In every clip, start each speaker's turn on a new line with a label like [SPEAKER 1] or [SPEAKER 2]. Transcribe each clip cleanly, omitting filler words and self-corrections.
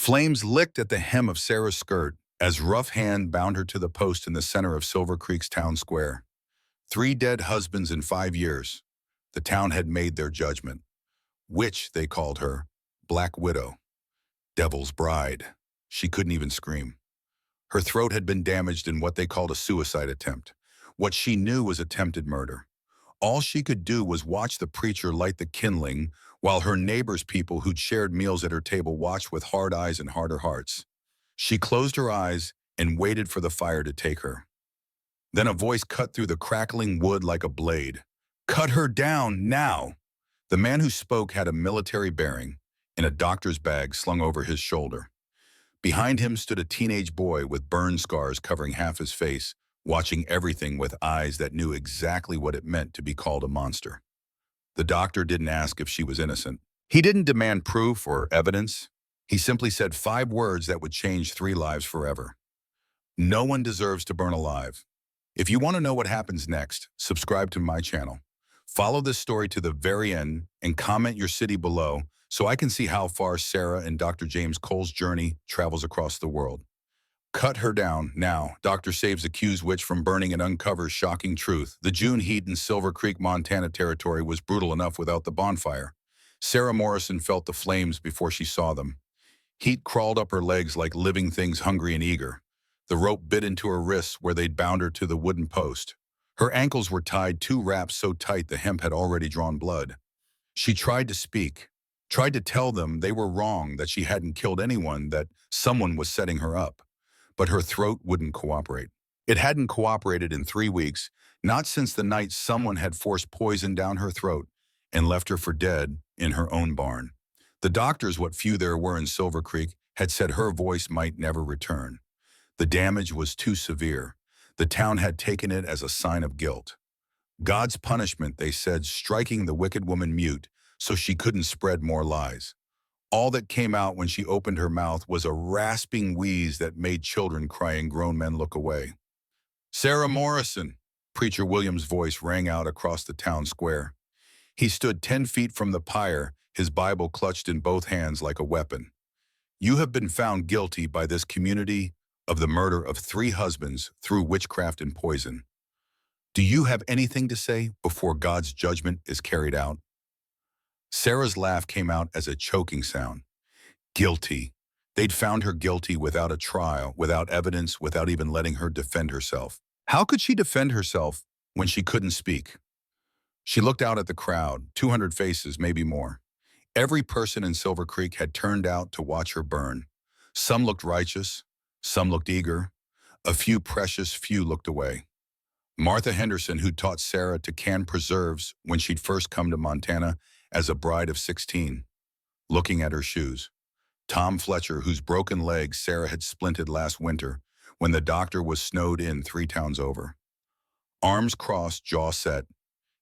[SPEAKER 1] Flames licked at the hem of Sarah's skirt as rough hand bound her to the post in the center of Silver Creek's town square. 3 dead husbands in 5 years. The town had made their judgment. Witch, they called her. Black Widow. Devil's Bride. She couldn't even scream. Her throat had been damaged in what they called a suicide attempt. What she knew was attempted murder. All she could do was watch the preacher light the kindling while her neighbor's people who'd shared meals at her table watched with hard eyes and harder hearts. She closed her eyes and waited for the fire to take her. Then a voice cut through the crackling wood like a blade. "Cut her down, now!" The man who spoke had a military bearing and a doctor's bag slung over his shoulder. Behind him stood a teenage boy with burn scars covering half his face, watching everything with eyes that knew exactly what it meant to be called a monster. The doctor didn't ask if she was innocent. He didn't demand proof or evidence. He simply said 5 words that would change 3 lives forever. No one deserves to burn alive. If you want to know what happens next, subscribe to my channel. Follow this story to the very end and comment your city below so I can see how far Sarah and Dr. James Cole's journey travels across the world. Cut her down, now. Doctor saves accused witch from burning and uncovers shocking truth. The June heat in Silver Creek, Montana territory was brutal enough without the bonfire. Sarah Morrison felt the flames before she saw them. Heat crawled up her legs like living things hungry and eager. The rope bit into her wrists where they'd bound her to the wooden post. Her ankles were tied 2 wraps so tight the hemp had already drawn blood. She tried to speak, tried to tell them they were wrong, that she hadn't killed anyone, that someone was setting her up. But her throat wouldn't cooperate. It hadn't cooperated in 3 weeks, not since the night someone had forced poison down her throat and left her for dead in her own barn. The doctors, what few there were in Silver Creek, had said her voice might never return. The damage was too severe. The town had taken it as a sign of guilt. God's punishment, they said, striking the wicked woman mute so she couldn't spread more lies. All that came out when she opened her mouth was a rasping wheeze that made children cry and grown men look away. "Sarah Morrison," Preacher William's voice rang out across the town square. He stood 10 feet from the pyre, his Bible clutched in both hands like a weapon. "You have been found guilty by this community of the murder of 3 husbands through witchcraft and poison. Do you have anything to say before God's judgment is carried out?" Sarah's laugh came out as a choking sound. Guilty. They'd found her guilty without a trial, without evidence, without even letting her defend herself. How could she defend herself when she couldn't speak? She looked out at the crowd, 200 faces, maybe more. Every person in Silver Creek had turned out to watch her burn. Some looked righteous, some looked eager. A few precious few looked away. Martha Henderson, who taught Sarah to can preserves when she'd first come to Montana as a bride of 16, looking at her shoes. Tom Fletcher, whose broken leg Sarah had splinted last winter when the doctor was snowed in 3 towns over. Arms crossed, jaw set.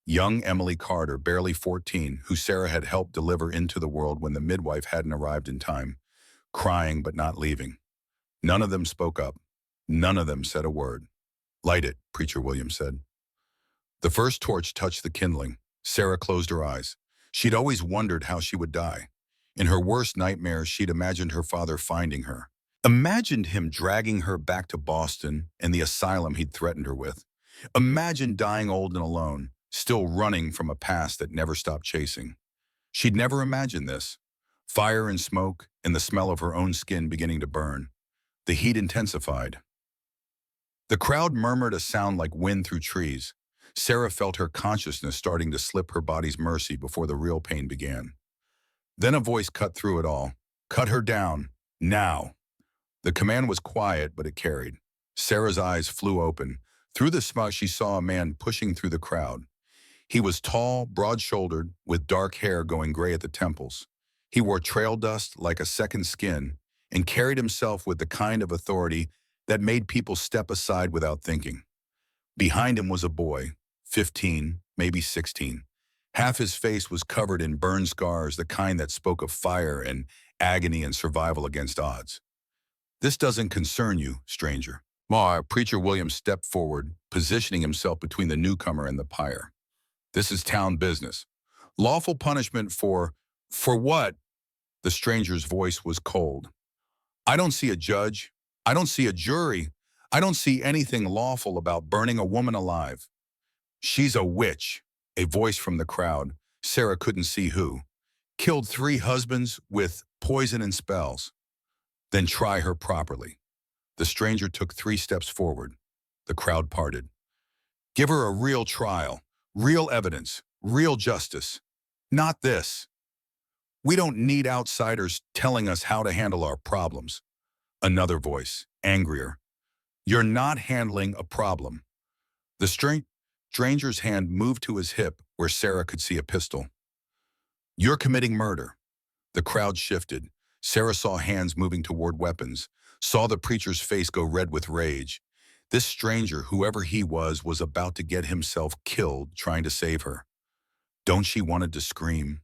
[SPEAKER 1] Young Emily Carter, barely 14, who Sarah had helped deliver into the world when the midwife hadn't arrived in time, crying but not leaving. None of them spoke up. None of them said a word. "Light it," Preacher William said. The first torch touched the kindling. Sarah closed her eyes. She'd always wondered how she would die. In her worst nightmares, she'd imagined her father finding her. Imagined him dragging her back to Boston and the asylum he'd threatened her with. Imagined dying old and alone, still running from a past that never stopped chasing. She'd never imagined this. Fire and smoke and the smell of her own skin beginning to burn. The heat intensified. The crowd murmured a sound like wind through trees. Sarah felt her consciousness starting to slip her body's mercy before the real pain began. Then a voice cut through it all. "Cut her down, now." The command was quiet, but it carried. Sarah's eyes flew open. Through the smoke, she saw a man pushing through the crowd. He was tall, broad-shouldered, with dark hair going gray at the temples. He wore trail dust like a second skin and carried himself with the kind of authority that made people step aside without thinking. Behind him was a boy, 15, maybe 16. Half his face was covered in burn scars, the kind that spoke of fire and agony and survival against odds. "This doesn't concern you, stranger." Preacher William stepped forward, positioning himself between the newcomer and the pyre. "This is town business. Lawful punishment for what?" The stranger's voice was cold. I don't see a judge. I don't see a jury. I don't see anything lawful about burning a woman alive. She's a witch, a voice from the crowd. Sarah couldn't see who. Killed 3 husbands with poison and spells. Then try her properly. The stranger took 3 steps forward. The crowd parted. Give her a real trial, real evidence, real justice. Not this. We don't need outsiders telling us how to handle our problems. Another voice, angrier. You're not handling a problem. The stranger's hand moved to his hip where Sarah could see a pistol. You're committing murder. The crowd shifted. Sarah saw hands moving toward weapons, saw the preacher's face go red with rage. This stranger, whoever he was about to get himself killed trying to save her. Don't she wanted to scream?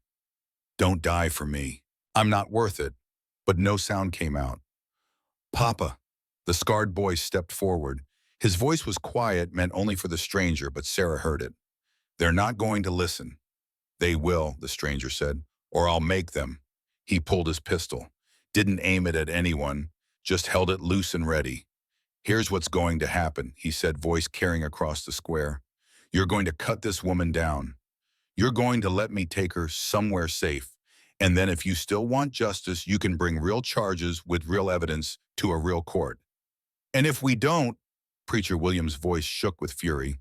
[SPEAKER 1] Don't die for me. I'm not worth it. But no sound came out. Papa. The scarred boy stepped forward. His voice was quiet, meant only for the stranger, but Sarah heard it. They're not going to listen. They will, the stranger said, or I'll make them. He pulled his pistol. Didn't aim it at anyone, just held it loose and ready. Here's what's going to happen, he said, voice carrying across the square. You're going to cut this woman down. You're going to let me take her somewhere safe. And then if you still want justice, you can bring real charges with real evidence to a real court. And if we don't, Preacher William's voice shook with fury,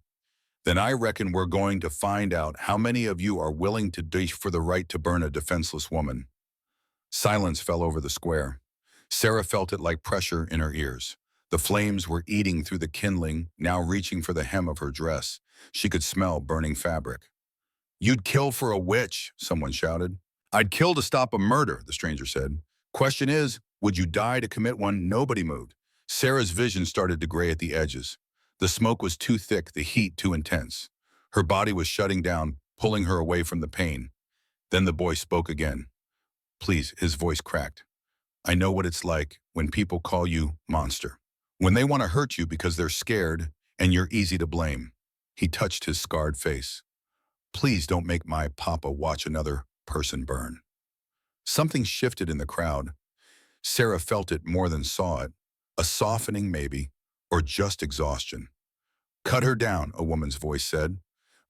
[SPEAKER 1] then I reckon we're going to find out how many of you are willing to die for the right to burn a defenseless woman. Silence fell over the square. Sarah felt it like pressure in her ears. The flames were eating through the kindling, now reaching for the hem of her dress. She could smell burning fabric. You'd kill for a witch, someone shouted. I'd kill to stop a murder, the stranger said. Question is, would you die to commit one? Nobody moved. Sarah's vision started to gray at the edges. The smoke was too thick, the heat too intense. Her body was shutting down, pulling her away from the pain. Then the boy spoke again. Please, his voice cracked. I know what it's like when people call you monster. When they want to hurt you because they're scared and you're easy to blame. He touched his scarred face. Please don't make my papa watch another person burn. Something shifted in the crowd. Sarah felt it more than saw it. A softening maybe, or just exhaustion. Cut her down, a woman's voice said.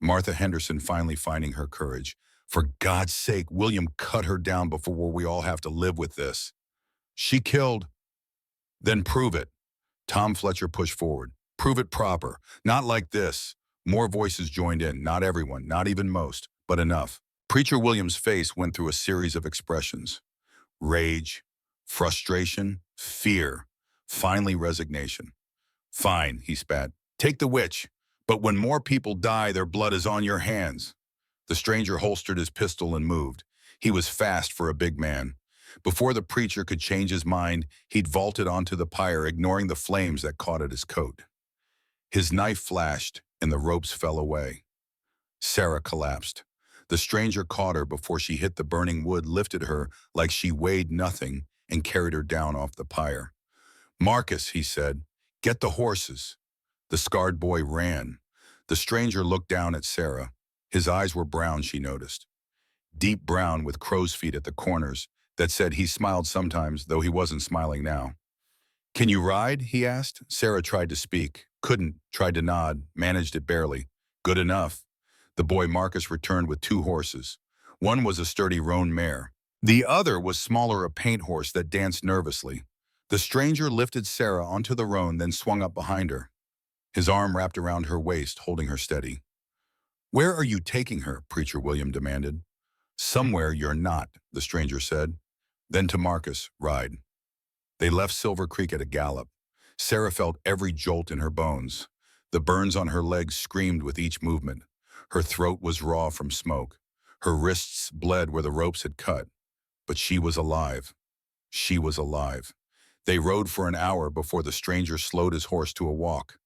[SPEAKER 1] Martha Henderson finally finding her courage. For God's sake, William, cut her down before we all have to live with this. She killed. Then prove it. Tom Fletcher pushed forward. Prove it proper. Not like this. More voices joined in. Not everyone, not even most, but enough. Preacher William's face went through a series of expressions. Rage, frustration, fear, finally resignation. Fine, he spat. Take the witch. But when more people die, their blood is on your hands. The stranger holstered his pistol and moved. He was fast for a big man. Before the preacher could change his mind, he'd vaulted onto the pyre, ignoring the flames that caught at his coat. His knife flashed, and the ropes fell away. Sarah collapsed. The stranger caught her before she hit the burning wood, lifted her like she weighed nothing, and carried her down off the pyre. Marcus, he said, get the horses. The scarred boy ran. The stranger looked down at Sarah. His eyes were brown, she noticed. Deep brown with crow's feet at the corners that said he smiled sometimes, though he wasn't smiling now. Can you ride? He asked. Sarah tried to speak. Couldn't. Tried to nod. Managed it barely. Good enough. The boy Marcus returned with 2 horses. One was a sturdy roan mare. The other was smaller, a paint horse that danced nervously. The stranger lifted Sarah onto the roan, then swung up behind her. His arm wrapped around her waist, holding her steady. Where are you taking her? Preacher William demanded. Somewhere you're not, the stranger said. Then to Marcus, ride. They left Silver Creek at a gallop. Sarah felt every jolt in her bones. The burns on her legs screamed with each movement. Her throat was raw from smoke. Her wrists bled where the ropes had cut. But she was alive. She was alive. They rode for an hour before the stranger slowed his horse to a walk.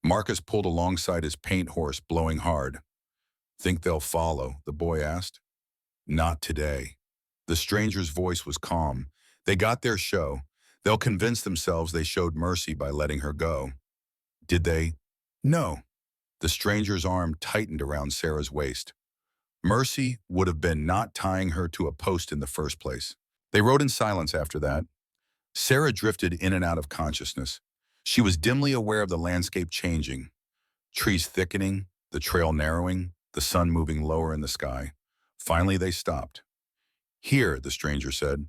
[SPEAKER 1] Marcus pulled alongside his paint horse, blowing hard. Think they'll follow? The boy asked. Not today. The stranger's voice was calm. They got their show. They'll convince themselves they showed mercy by letting her go. Did they? No. The stranger's arm tightened around Sarah's waist. Mercy would have been not tying her to a post in the first place. They rode in silence after that. Sarah drifted in and out of consciousness. She was dimly aware of the landscape changing, trees thickening, the trail narrowing, the sun moving lower in the sky. Finally, they stopped. Here, the stranger said.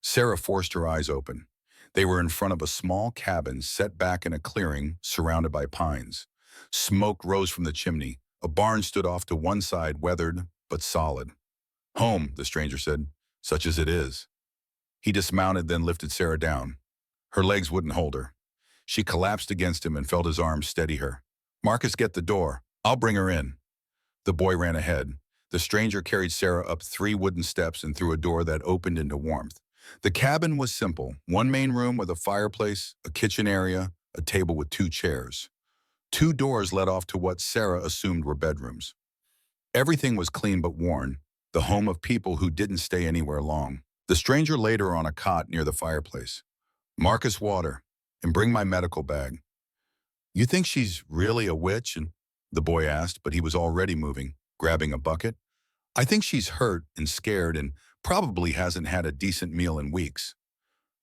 [SPEAKER 1] Sarah forced her eyes open. They were in front of a small cabin set back in a clearing surrounded by pines. Smoke rose from the chimney. A barn stood off to one side, weathered but solid. Home, the stranger said, such as it is. He dismounted, then lifted Sarah down. Her legs wouldn't hold her. She collapsed against him and felt his arms steady her. Marcus, get the door. I'll bring her in. The boy ran ahead. The stranger carried Sarah up 3 wooden steps and through a door that opened into warmth. The cabin was simple. One main room with a fireplace, a kitchen area, a table with 2 chairs. 2 doors led off to what Sarah assumed were bedrooms. Everything was clean but worn, the home of people who didn't stay anywhere long. The stranger laid her on a cot near the fireplace. Marcus, water, and bring my medical bag. You think she's really a witch? And the boy asked, but he was already moving, grabbing a bucket. I think she's hurt and scared and probably hasn't had a decent meal in weeks.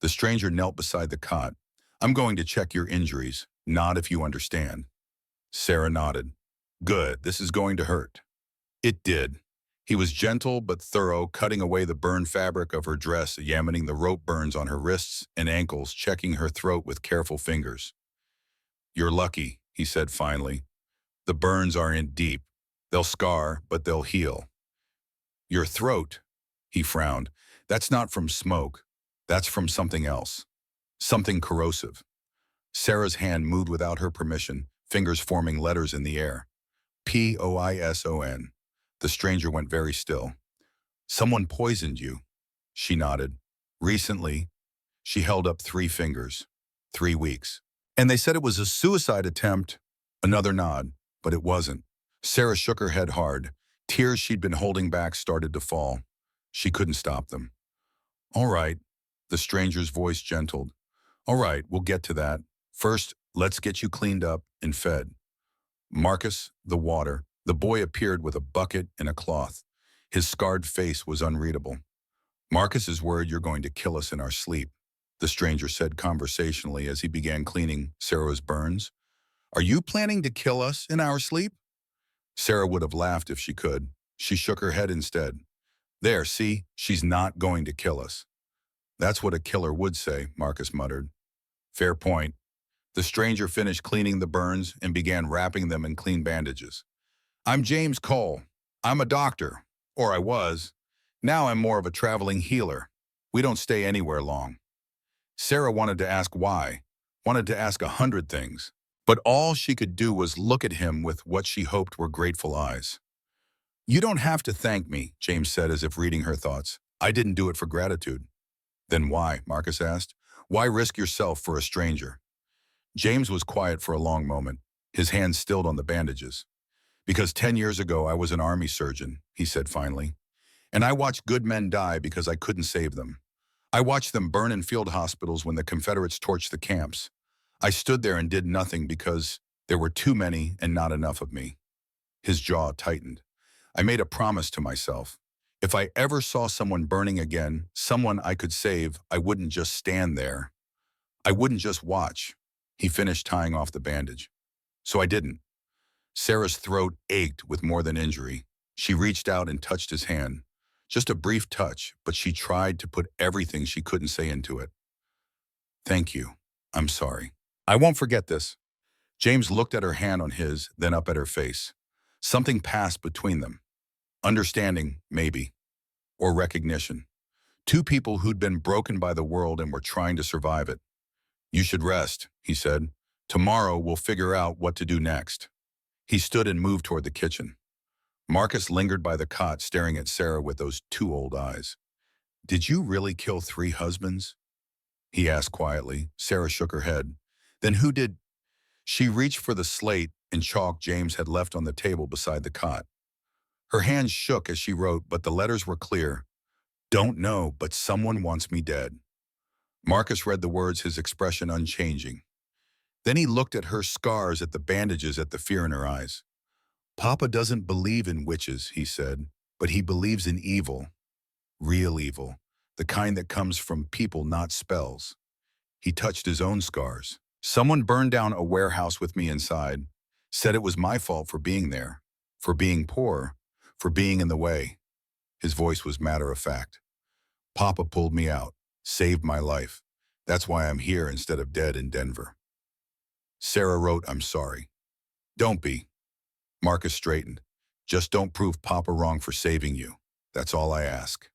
[SPEAKER 1] The stranger knelt beside the cot. I'm going to check your injuries. Nod if you understand. Sarah nodded. Good, this is going to hurt. It did. He was gentle but thorough, cutting away the burned fabric of her dress, examining the rope burns on her wrists and ankles, checking her throat with careful fingers. You're lucky, he said finally. The burns aren't deep. They'll scar, but they'll heal. Your throat, he frowned. That's not from smoke. That's from something else. Something corrosive. Sarah's hand moved without her permission, fingers forming letters in the air. Poison. The stranger went very still. Someone poisoned you. She nodded. Recently. She held up 3 fingers. 3 weeks. And they said it was a suicide attempt. Another nod, but it wasn't. Sarah shook her head hard. Tears she'd been holding back started to fall. She couldn't stop them. All right, the stranger's voice gentled. All right, we'll get to that. First, let's get you cleaned up and fed. Marcus, the water. The boy appeared with a bucket and a cloth. His scarred face was unreadable. Marcus is worried you're going to kill us in our sleep, the stranger said conversationally as he began cleaning Sarah's burns. Are you planning to kill us in our sleep? Sarah would have laughed if she could. She shook her head instead. There, see, she's not going to kill us. That's what a killer would say, Marcus muttered. Fair point. The stranger finished cleaning the burns and began wrapping them in clean bandages. I'm James Cole. I'm a doctor, or I was. Now I'm more of a traveling healer. We don't stay anywhere long. Sarah wanted to ask why, wanted to ask 100 things, but all she could do was look at him with what she hoped were grateful eyes. You don't have to thank me, James said as if reading her thoughts. I didn't do it for gratitude. Then why? Marcus asked. Why risk yourself for a stranger? James was quiet for a long moment, his hands stilled on the bandages. Because 10 years ago I was an army surgeon, he said finally. And I watched good men die because I couldn't save them. I watched them burn in field hospitals when the Confederates torched the camps. I stood there and did nothing because there were too many and not enough of me. His jaw tightened. I made a promise to myself. If I ever saw someone burning again, someone I could save, I wouldn't just stand there. I wouldn't just watch. He finished tying off the bandage. So I didn't. Sarah's throat ached with more than injury. She reached out and touched his hand. Just a brief touch, but she tried to put everything she couldn't say into it. Thank you. I'm sorry. I won't forget this. James looked at her hand on his, then up at her face. Something passed between them. Understanding, maybe. Or recognition. 2 people who'd been broken by the world and were trying to survive it. You should rest, he said. Tomorrow we'll figure out what to do next. He stood and moved toward the kitchen. Marcus lingered by the cot, staring at Sarah with those 2 old eyes. Did you really kill 3 husbands? He asked quietly. Sarah shook her head. Then who did? She reached for the slate and chalk James had left on the table beside the cot. Her hands shook as she wrote, but the letters were clear. Don't know, but someone wants me dead. Marcus read the words, his expression unchanging. Then he looked at her scars, at the bandages, at the fear in her eyes. Papa doesn't believe in witches, he said, but he believes in evil. Real evil. The kind that comes from people, not spells. He touched his own scars. Someone burned down a warehouse with me inside, said it was my fault for being there, for being poor, for being in the way. His voice was matter of fact. Papa pulled me out, saved my life. That's why I'm here instead of dead in Denver. Sarah wrote, I'm sorry. Don't be. Marcus straightened. Just don't prove Papa wrong for saving you. That's all I ask.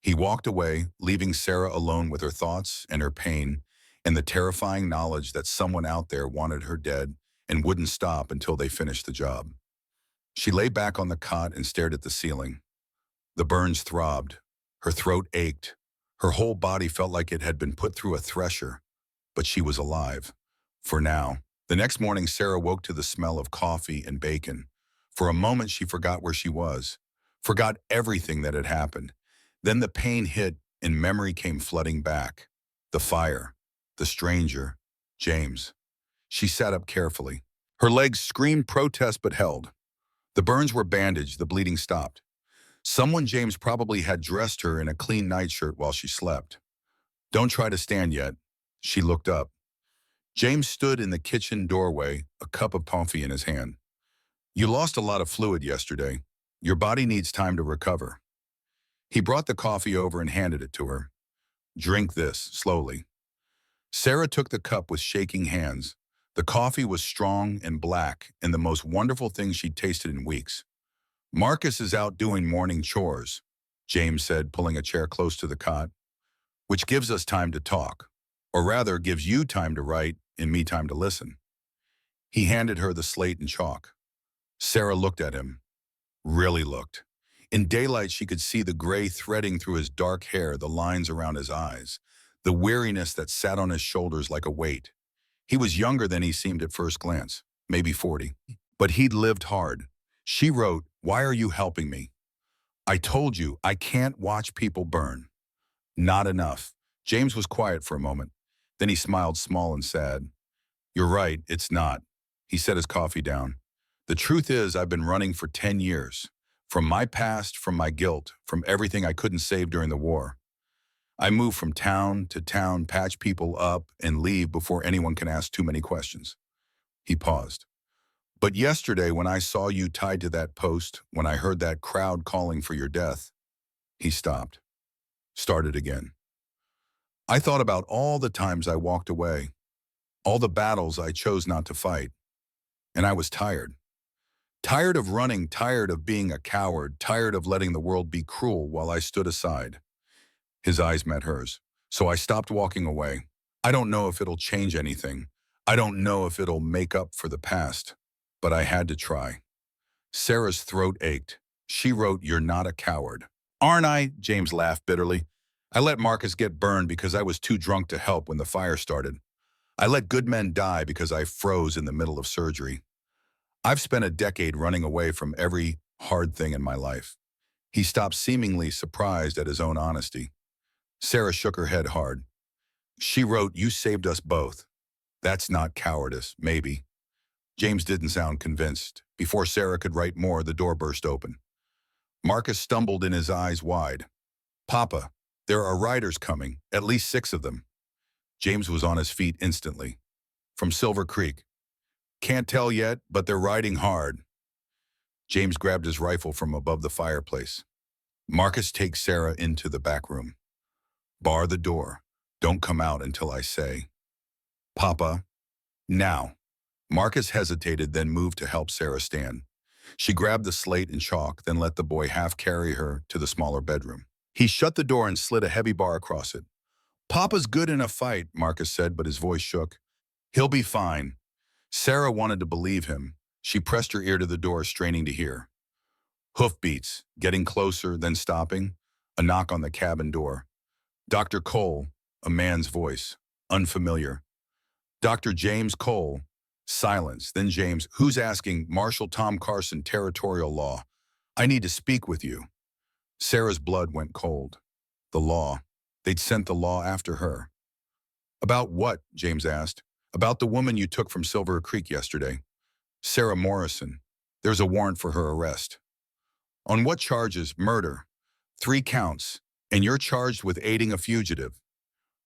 [SPEAKER 1] He walked away, leaving Sarah alone with her thoughts and her pain and the terrifying knowledge that someone out there wanted her dead and wouldn't stop until they finished the job. She lay back on the cot and stared at the ceiling. The burns throbbed. Her throat ached. Her whole body felt like it had been put through a thresher. But she was alive. For now. The next morning, Sarah woke to the smell of coffee and bacon. For a moment, she forgot where she was, forgot everything that had happened. Then the pain hit and memory came flooding back. The fire, the stranger, James. She sat up carefully. Her legs screamed protest but held. The burns were bandaged, the bleeding stopped. Someone James probably had dressed her in a clean nightshirt while she slept. Don't try to stand yet. She looked up. James stood in the kitchen doorway, a cup of coffee in his hand. You lost a lot of fluid yesterday. Your body needs time to recover. He brought the coffee over and handed it to her. Drink this, slowly. Sarah took the cup with shaking hands. The coffee was strong and black and the most wonderful thing she'd tasted in weeks. Marcus is out doing morning chores, James said, pulling a chair close to the cot, which gives us time to talk, or rather gives you time to write and me time to listen. He handed her the slate and chalk. Sarah looked at him, really looked. In daylight, she could see the gray threading through his dark hair, the lines around his eyes, the weariness that sat on his shoulders like a weight. He was younger than he seemed at first glance, maybe 40, but he'd lived hard. She wrote, "Why are you helping me? I told you, I can't watch people burn." Not enough. James was quiet for a moment. Then he smiled small and sad. You're right, it's not. He set his coffee down. The truth is, I've been running for 10 years. From my past, from my guilt, from everything I couldn't save during the war. I move from town to town, patch people up, and leave before anyone can ask too many questions. He paused. But yesterday, when I saw you tied to that post, when I heard that crowd calling for your death, he stopped. Started again. I thought about all the times I walked away, all the battles I chose not to fight, and I was tired. Tired of running, tired of being a coward, tired of letting the world be cruel while I stood aside. His eyes met hers, so I stopped walking away. I don't know if it'll change anything. I don't know if it'll make up for the past, but I had to try. Sarah's throat ached. She wrote, "You're not a coward." Aren't I? James laughed bitterly. I let Marcus get burned because I was too drunk to help when the fire started. I let good men die because I froze in the middle of surgery. I've spent a decade running away from every hard thing in my life. He stopped, seemingly surprised at his own honesty. Sarah shook her head hard. She wrote, "You saved us both. That's not cowardice, maybe." James didn't sound convinced. Before Sarah could write more, the door burst open. Marcus stumbled in, his eyes wide. "Papa, there are riders coming, at least 6 of them." James was on his feet instantly. "From Silver Creek. Can't tell yet, but they're riding hard." James grabbed his rifle from above the fireplace. "Marcus, take Sarah into the back room. Bar the door. Don't come out until I say." "Papa, now." Marcus hesitated, then moved to help Sarah stand. She grabbed the slate and chalk, then let the boy half carry her to the smaller bedroom. He shut the door and slid a heavy bar across it. "Papa's good in a fight," Marcus said, but his voice shook. "He'll be fine." Sarah wanted to believe him. She pressed her ear to the door, straining to hear. Hoofbeats, getting closer, then stopping. A knock on the cabin door. "Dr. Cole," a man's voice, unfamiliar. "Dr. James Cole." Silence, then James, "Who's asking?" "Marshal Tom Carson, Territorial Law. I need to speak with you." Sarah's blood went cold. The law. They'd sent the law after her. "About what?" James asked. "About the woman you took from Silver Creek yesterday. Sarah Morrison. There's a warrant for her arrest." "On what charges?" "Murder. 3 counts. And you're charged with aiding a fugitive."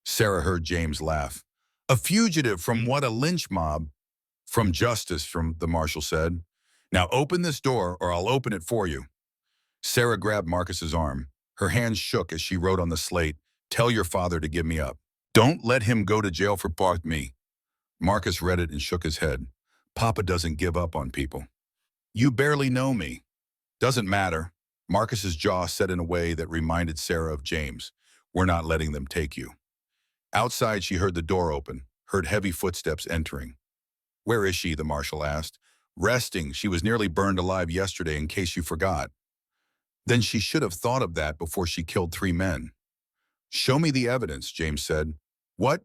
[SPEAKER 1] Sarah heard James laugh. A fugitive from what? A lynch mob? From justice, from the marshal said. Now open this door or I'll open it for you. Sarah grabbed Marcus's arm. Her hands shook as she wrote on the slate, "Tell your father to give me up. Don't let him go to jail for part me." Marcus read it and shook his head. Papa doesn't give up on people. You barely know me. Doesn't matter. Marcus's jaw set in a way that reminded Sarah of James. We're not letting them take you. Outside, she heard the door open, heard heavy footsteps entering. Where is she? The marshal asked. Resting. She was nearly burned alive yesterday, in case you forgot. Then she should have thought of that before she killed 3 men. Show me the evidence, James said. What?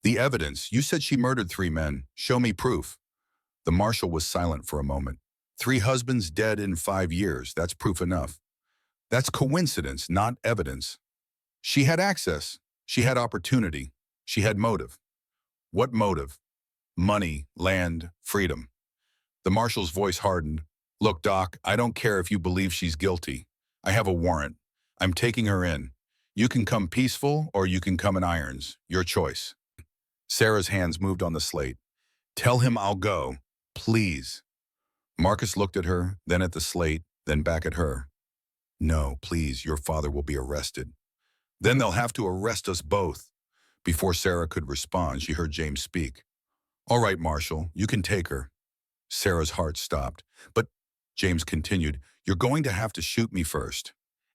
[SPEAKER 1] The evidence. You said she murdered 3 men. Show me proof. The marshal was silent for a moment. 3 husbands dead in 5 years. That's proof enough. That's coincidence, not evidence. She had access. She had opportunity. She had motive. What motive? Money, land, freedom. The marshal's voice hardened. Look, Doc, I don't care if you believe she's guilty. I have a warrant. I'm taking her in. You can come peaceful or you can come in irons. Your choice. Sarah's hands moved on the slate. Tell him I'll go. Please. Marcus looked at her, then at the slate, then back at her. No, please, your father will be arrested. Then they'll have to arrest us both. Before Sarah could respond, she heard James speak. All right, Marshal, you can take her. Sarah's heart stopped. But, James continued, you're going to have to shoot me first.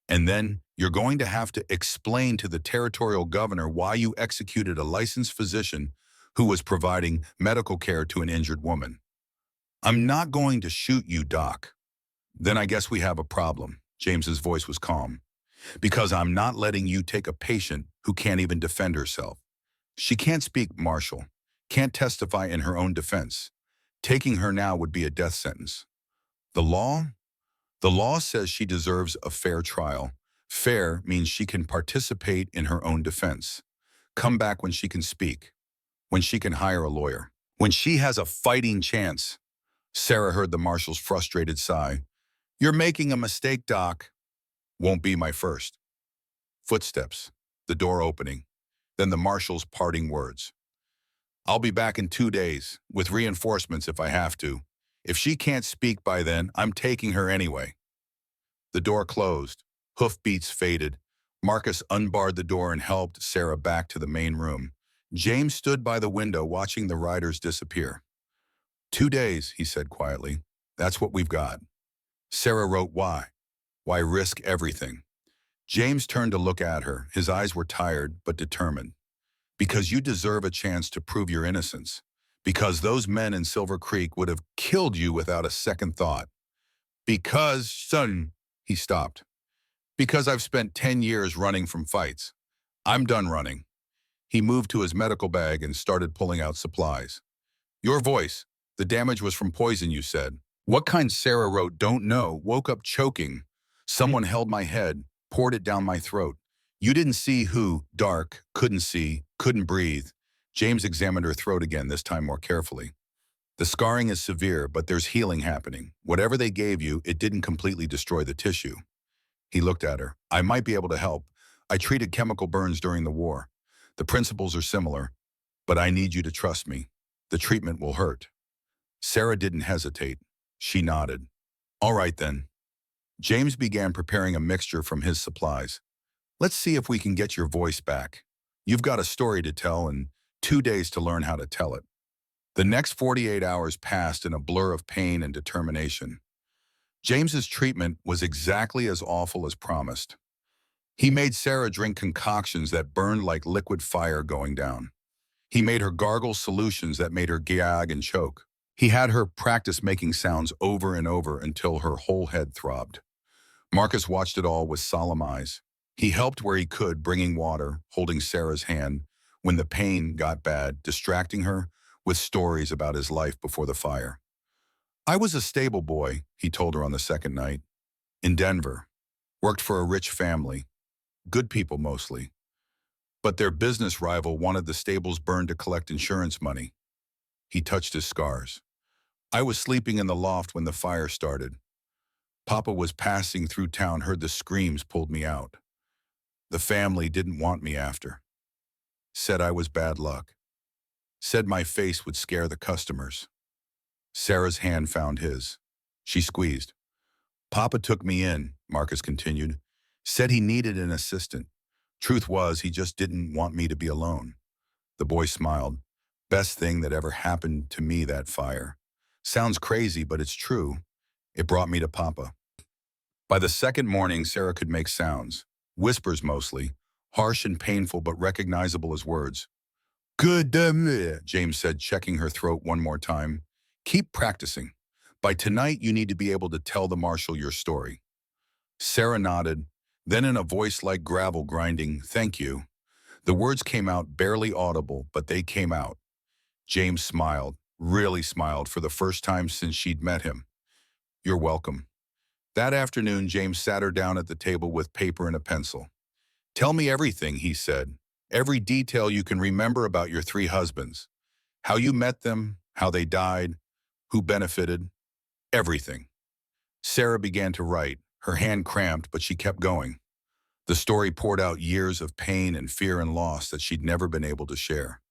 [SPEAKER 1] And then you're going to have to explain to the territorial governor why you executed a licensed physician who was providing medical care to an injured woman. I'm not going to shoot you, Doc. Then I guess we have a problem. James's voice was calm. Because I'm not letting you take a patient who can't even defend herself. She can't speak, Marshal. Can't testify in her own defense. Taking her now would be a death sentence. The law? The law says she deserves a fair trial. Fair means she can participate in her own defense. Come back when she can speak. When she can hire a lawyer. When she has a fighting chance. Sarah heard the marshal's frustrated sigh. You're making a mistake, Doc. Won't be my first. Footsteps. The door opening. Then the marshal's parting words. I'll be back in 2 days, with reinforcements if I have to. If she can't speak by then, I'm taking her anyway. The door closed. Hoofbeats faded. Marcus unbarred the door and helped Sarah back to the main room. James stood by the window watching the riders disappear. 2 days, he said quietly. That's what we've got. Sarah wrote why. Why risk everything? James turned to look at her. His eyes were tired but determined. Because you deserve a chance to prove your innocence. Because those men in Silver Creek would have killed you without a second thought. Because, son, he stopped. Because I've spent 10 years running from fights. I'm done running. He moved to his medical bag and started pulling out supplies. Your voice. The damage was from poison, you said. What kind? Sarah wrote, don't know. Woke up choking. Someone held my head, poured it down my throat. You didn't see who. Dark. Couldn't see. Couldn't breathe. James examined her throat again, this time more carefully. The scarring is severe, but there's healing happening. Whatever they gave you, it didn't completely destroy the tissue. He looked at her. I might be able to help. I treated chemical burns during the war. The principles are similar, but I need you to trust me. The treatment will hurt. Sarah didn't hesitate. She nodded. All right then. James began preparing a mixture from his supplies. Let's see if we can get your voice back. You've got a story to tell and 2 days to learn how to tell it. The next 48 hours passed in a blur of pain and determination. James's treatment was exactly as awful as promised. He made Sarah drink concoctions that burned like liquid fire going down. He made her gargle solutions that made her gag and choke. He had her practice making sounds over and over until her whole head throbbed. Marcus watched it all with solemn eyes. He helped where he could, bringing water, holding Sarah's hand, when the pain got bad, distracting her with stories about his life before the fire. I was a stable boy, he told her on the second night, in Denver. Worked for a rich family. Good people mostly. But their business rival wanted the stables burned to collect insurance money. He touched his scars. I was sleeping in the loft when the fire started. Papa was passing through town, heard the screams, pulled me out. The family didn't want me after. Said I was bad luck. Said my face would scare the customers. Sarah's hand found his. She squeezed. Papa took me in, Marcus continued. Said he needed an assistant. Truth was, he just didn't want me to be alone. The boy smiled. Best thing that ever happened to me, that fire. Sounds crazy, but it's true. It brought me to Papa. By the second morning, Sarah could make sounds. Whispers mostly. Harsh and painful, but recognizable as words. Good, James said, checking her throat one more time. Keep practicing. By tonight, you need to be able to tell the marshal your story. Sarah nodded, then in a voice like gravel grinding, thank you. The words came out barely audible, but they came out. James smiled, really smiled for the first time since she'd met him. You're welcome. That afternoon, James sat her down at the table with paper and a pencil. Tell me everything, he said. Every detail you can remember about your three husbands. How you met them, how they died, who benefited, everything. Sarah began to write, her hand cramped, but she kept going. The story poured out years of pain and fear and loss that she'd never been able to share.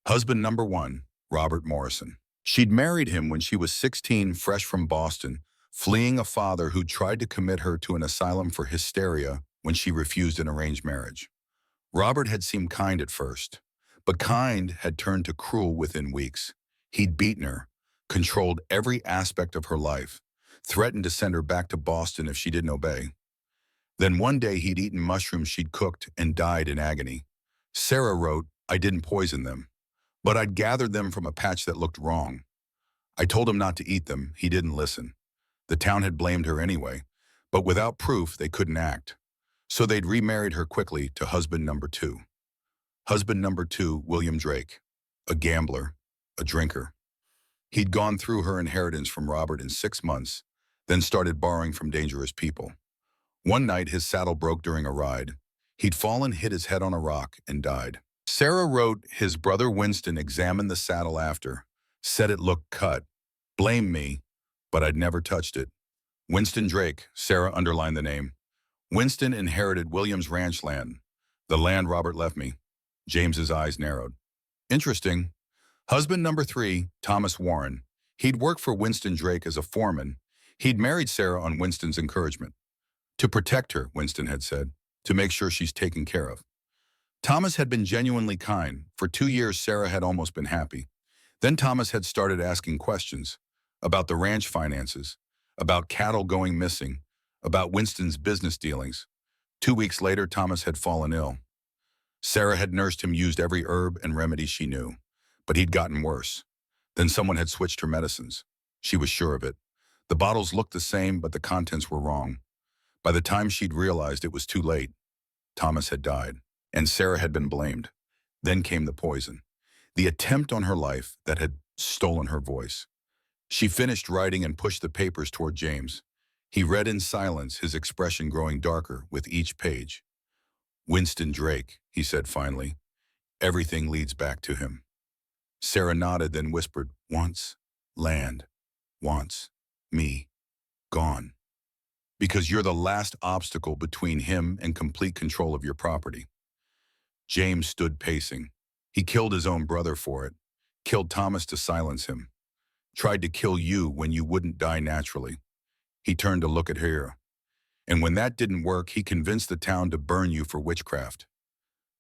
[SPEAKER 1] Husband number 1, Robert Morrison. She'd married him when she was 16, fresh from Boston, fleeing a father who tried to commit her to an asylum for hysteria when she refused an arranged marriage. Robert had seemed kind at first, but kind had turned to cruel within weeks. He'd beaten her, controlled every aspect of her life, threatened to send her back to Boston if she didn't obey. Then one day he'd eaten mushrooms she'd cooked and died in agony. Sarah wrote, I didn't poison them, but I'd gathered them from a patch that looked wrong. I told him not to eat them. He didn't listen. The town had blamed her anyway, but without proof, they couldn't act. So they'd remarried her quickly to husband number 2. Husband number 2, William Drake, a gambler, a drinker. He'd gone through her inheritance from Robert in 6 months, then started borrowing from dangerous people. One night, his saddle broke during a ride. He'd fallen, hit his head on a rock, and died. Sarah wrote his brother Winston examined the saddle after, said it looked cut, blamed me, but I'd never touched it. Winston Drake, Sarah underlined the name. Winston inherited William's ranch land, the land Robert left me. James's eyes narrowed. Interesting. Husband number 3, Thomas Warren. He'd worked for Winston Drake as a foreman. He'd married Sarah on Winston's encouragement. To protect her, Winston had said, to make sure she's taken care of. Thomas had been genuinely kind. For 2 years, Sarah had almost been happy. Then Thomas had started asking questions about the ranch finances, about cattle going missing, about Winston's business dealings. 2 weeks later, Thomas had fallen ill. Sarah had nursed him, used every herb and remedy she knew, but he'd gotten worse. Then someone had switched her medicines. She was sure of it. The bottles looked the same, but the contents were wrong. By the time she'd realized, it was too late. Thomas had died, and Sarah had been blamed. Then came the poison, the attempt on her life that had stolen her voice. She finished writing and pushed the papers toward James. He read in silence, his expression growing darker with each page. Winston Drake, he said finally. Everything leads back to him. Sarah nodded, then whispered, wants, land, wants, me, gone. Because you're the last obstacle between him and complete control of your property. James stood pacing. He killed his own brother for it, killed Thomas to silence him, tried to kill you when you wouldn't die naturally. He turned to look at her. And when that didn't work, he convinced the town to burn you for witchcraft.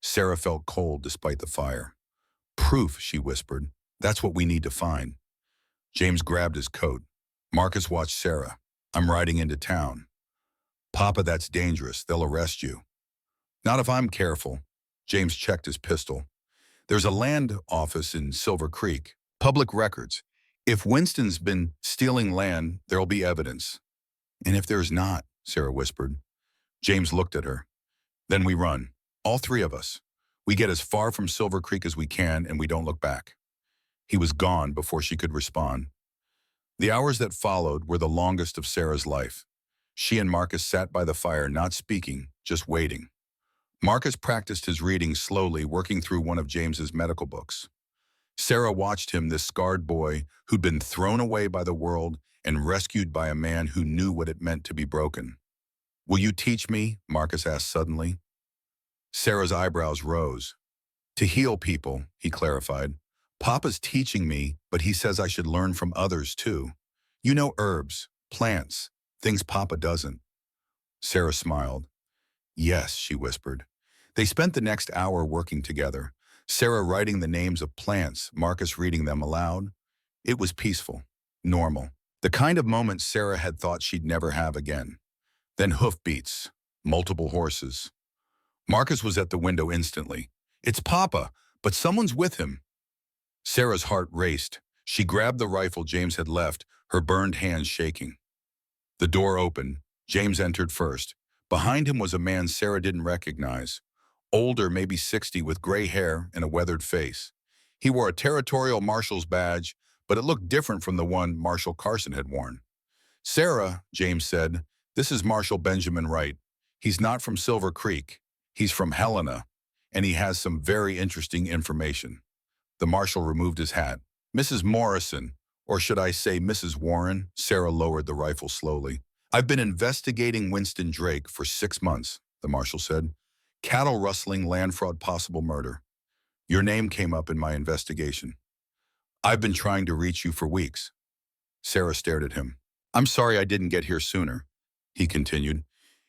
[SPEAKER 1] Sarah felt cold despite the fire. Proof, she whispered. That's what we need to find. James grabbed his coat. Marcus watched Sarah. I'm riding into town. Papa, that's dangerous. They'll arrest you. Not if I'm careful. James checked his pistol. There's a land office in Silver Creek. Public records. If Winston's been stealing land, there'll be evidence. And if there's not, Sarah whispered. James looked at her. Then we run. All 3 of us. We get as far from Silver Creek as we can, and we don't look back. He was gone before she could respond. The hours that followed were the longest of Sarah's life. She and Marcus sat by the fire, not speaking, just waiting. Marcus practiced his reading slowly, working through one of James's medical books. Sarah watched him, this scarred boy who'd been thrown away by the world and rescued by a man who knew what it meant to be broken. Will you teach me? Marcus asked suddenly. Sarah's eyebrows rose. To heal people, he clarified. Papa's teaching me, but he says I should learn from others too. You know herbs, plants, things Papa doesn't. Sarah smiled. Yes, she whispered. They spent the next hour working together, Sarah writing the names of plants, Marcus reading them aloud. It was peaceful, normal, the kind of moment Sarah had thought she'd never have again. Then hoofbeats, multiple horses. Marcus was at the window instantly. It's Papa, but someone's with him. Sarah's heart raced. She grabbed the rifle James had left, her burned hands shaking. The door opened. James entered first. Behind him was a man Sarah didn't recognize. Older, maybe 60, with gray hair and a weathered face. He wore a territorial marshal's badge, but it looked different from the one Marshal Carson had worn. Sarah, James said, this is Marshal Benjamin Wright. He's not from Silver Creek. He's from Helena, and he has some very interesting information. The marshal removed his hat. Mrs. Morrison, or should I say Mrs. Warren? Sarah lowered the rifle slowly. I've been investigating Winston Drake for 6 months, the marshal said. Cattle rustling, land fraud, possible murder. Your name came up in my investigation. I've been trying to reach you for weeks. Sarah stared at him. I'm sorry I didn't get here sooner, he continued.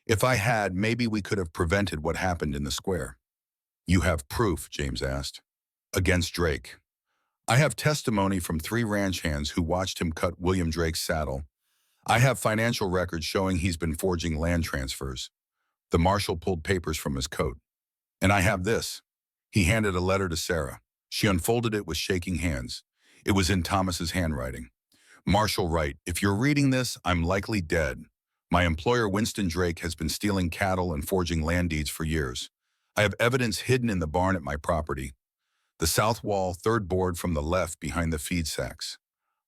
[SPEAKER 1] If I had, maybe we could have prevented what happened in the square. You have proof, James asked. Against Drake. I have testimony from 3 ranch hands who watched him cut William Drake's saddle. I have financial records showing he's been forging land transfers. The marshal pulled papers from his coat. And I have this. He handed a letter to Sarah. She unfolded it with shaking hands. It was in Thomas's handwriting. Marshal Wright, if you're reading this, I'm likely dead. My employer Winston Drake has been stealing cattle and forging land deeds for years. I have evidence hidden in the barn at my property. The south wall, 3rd board from the left behind the feed sacks.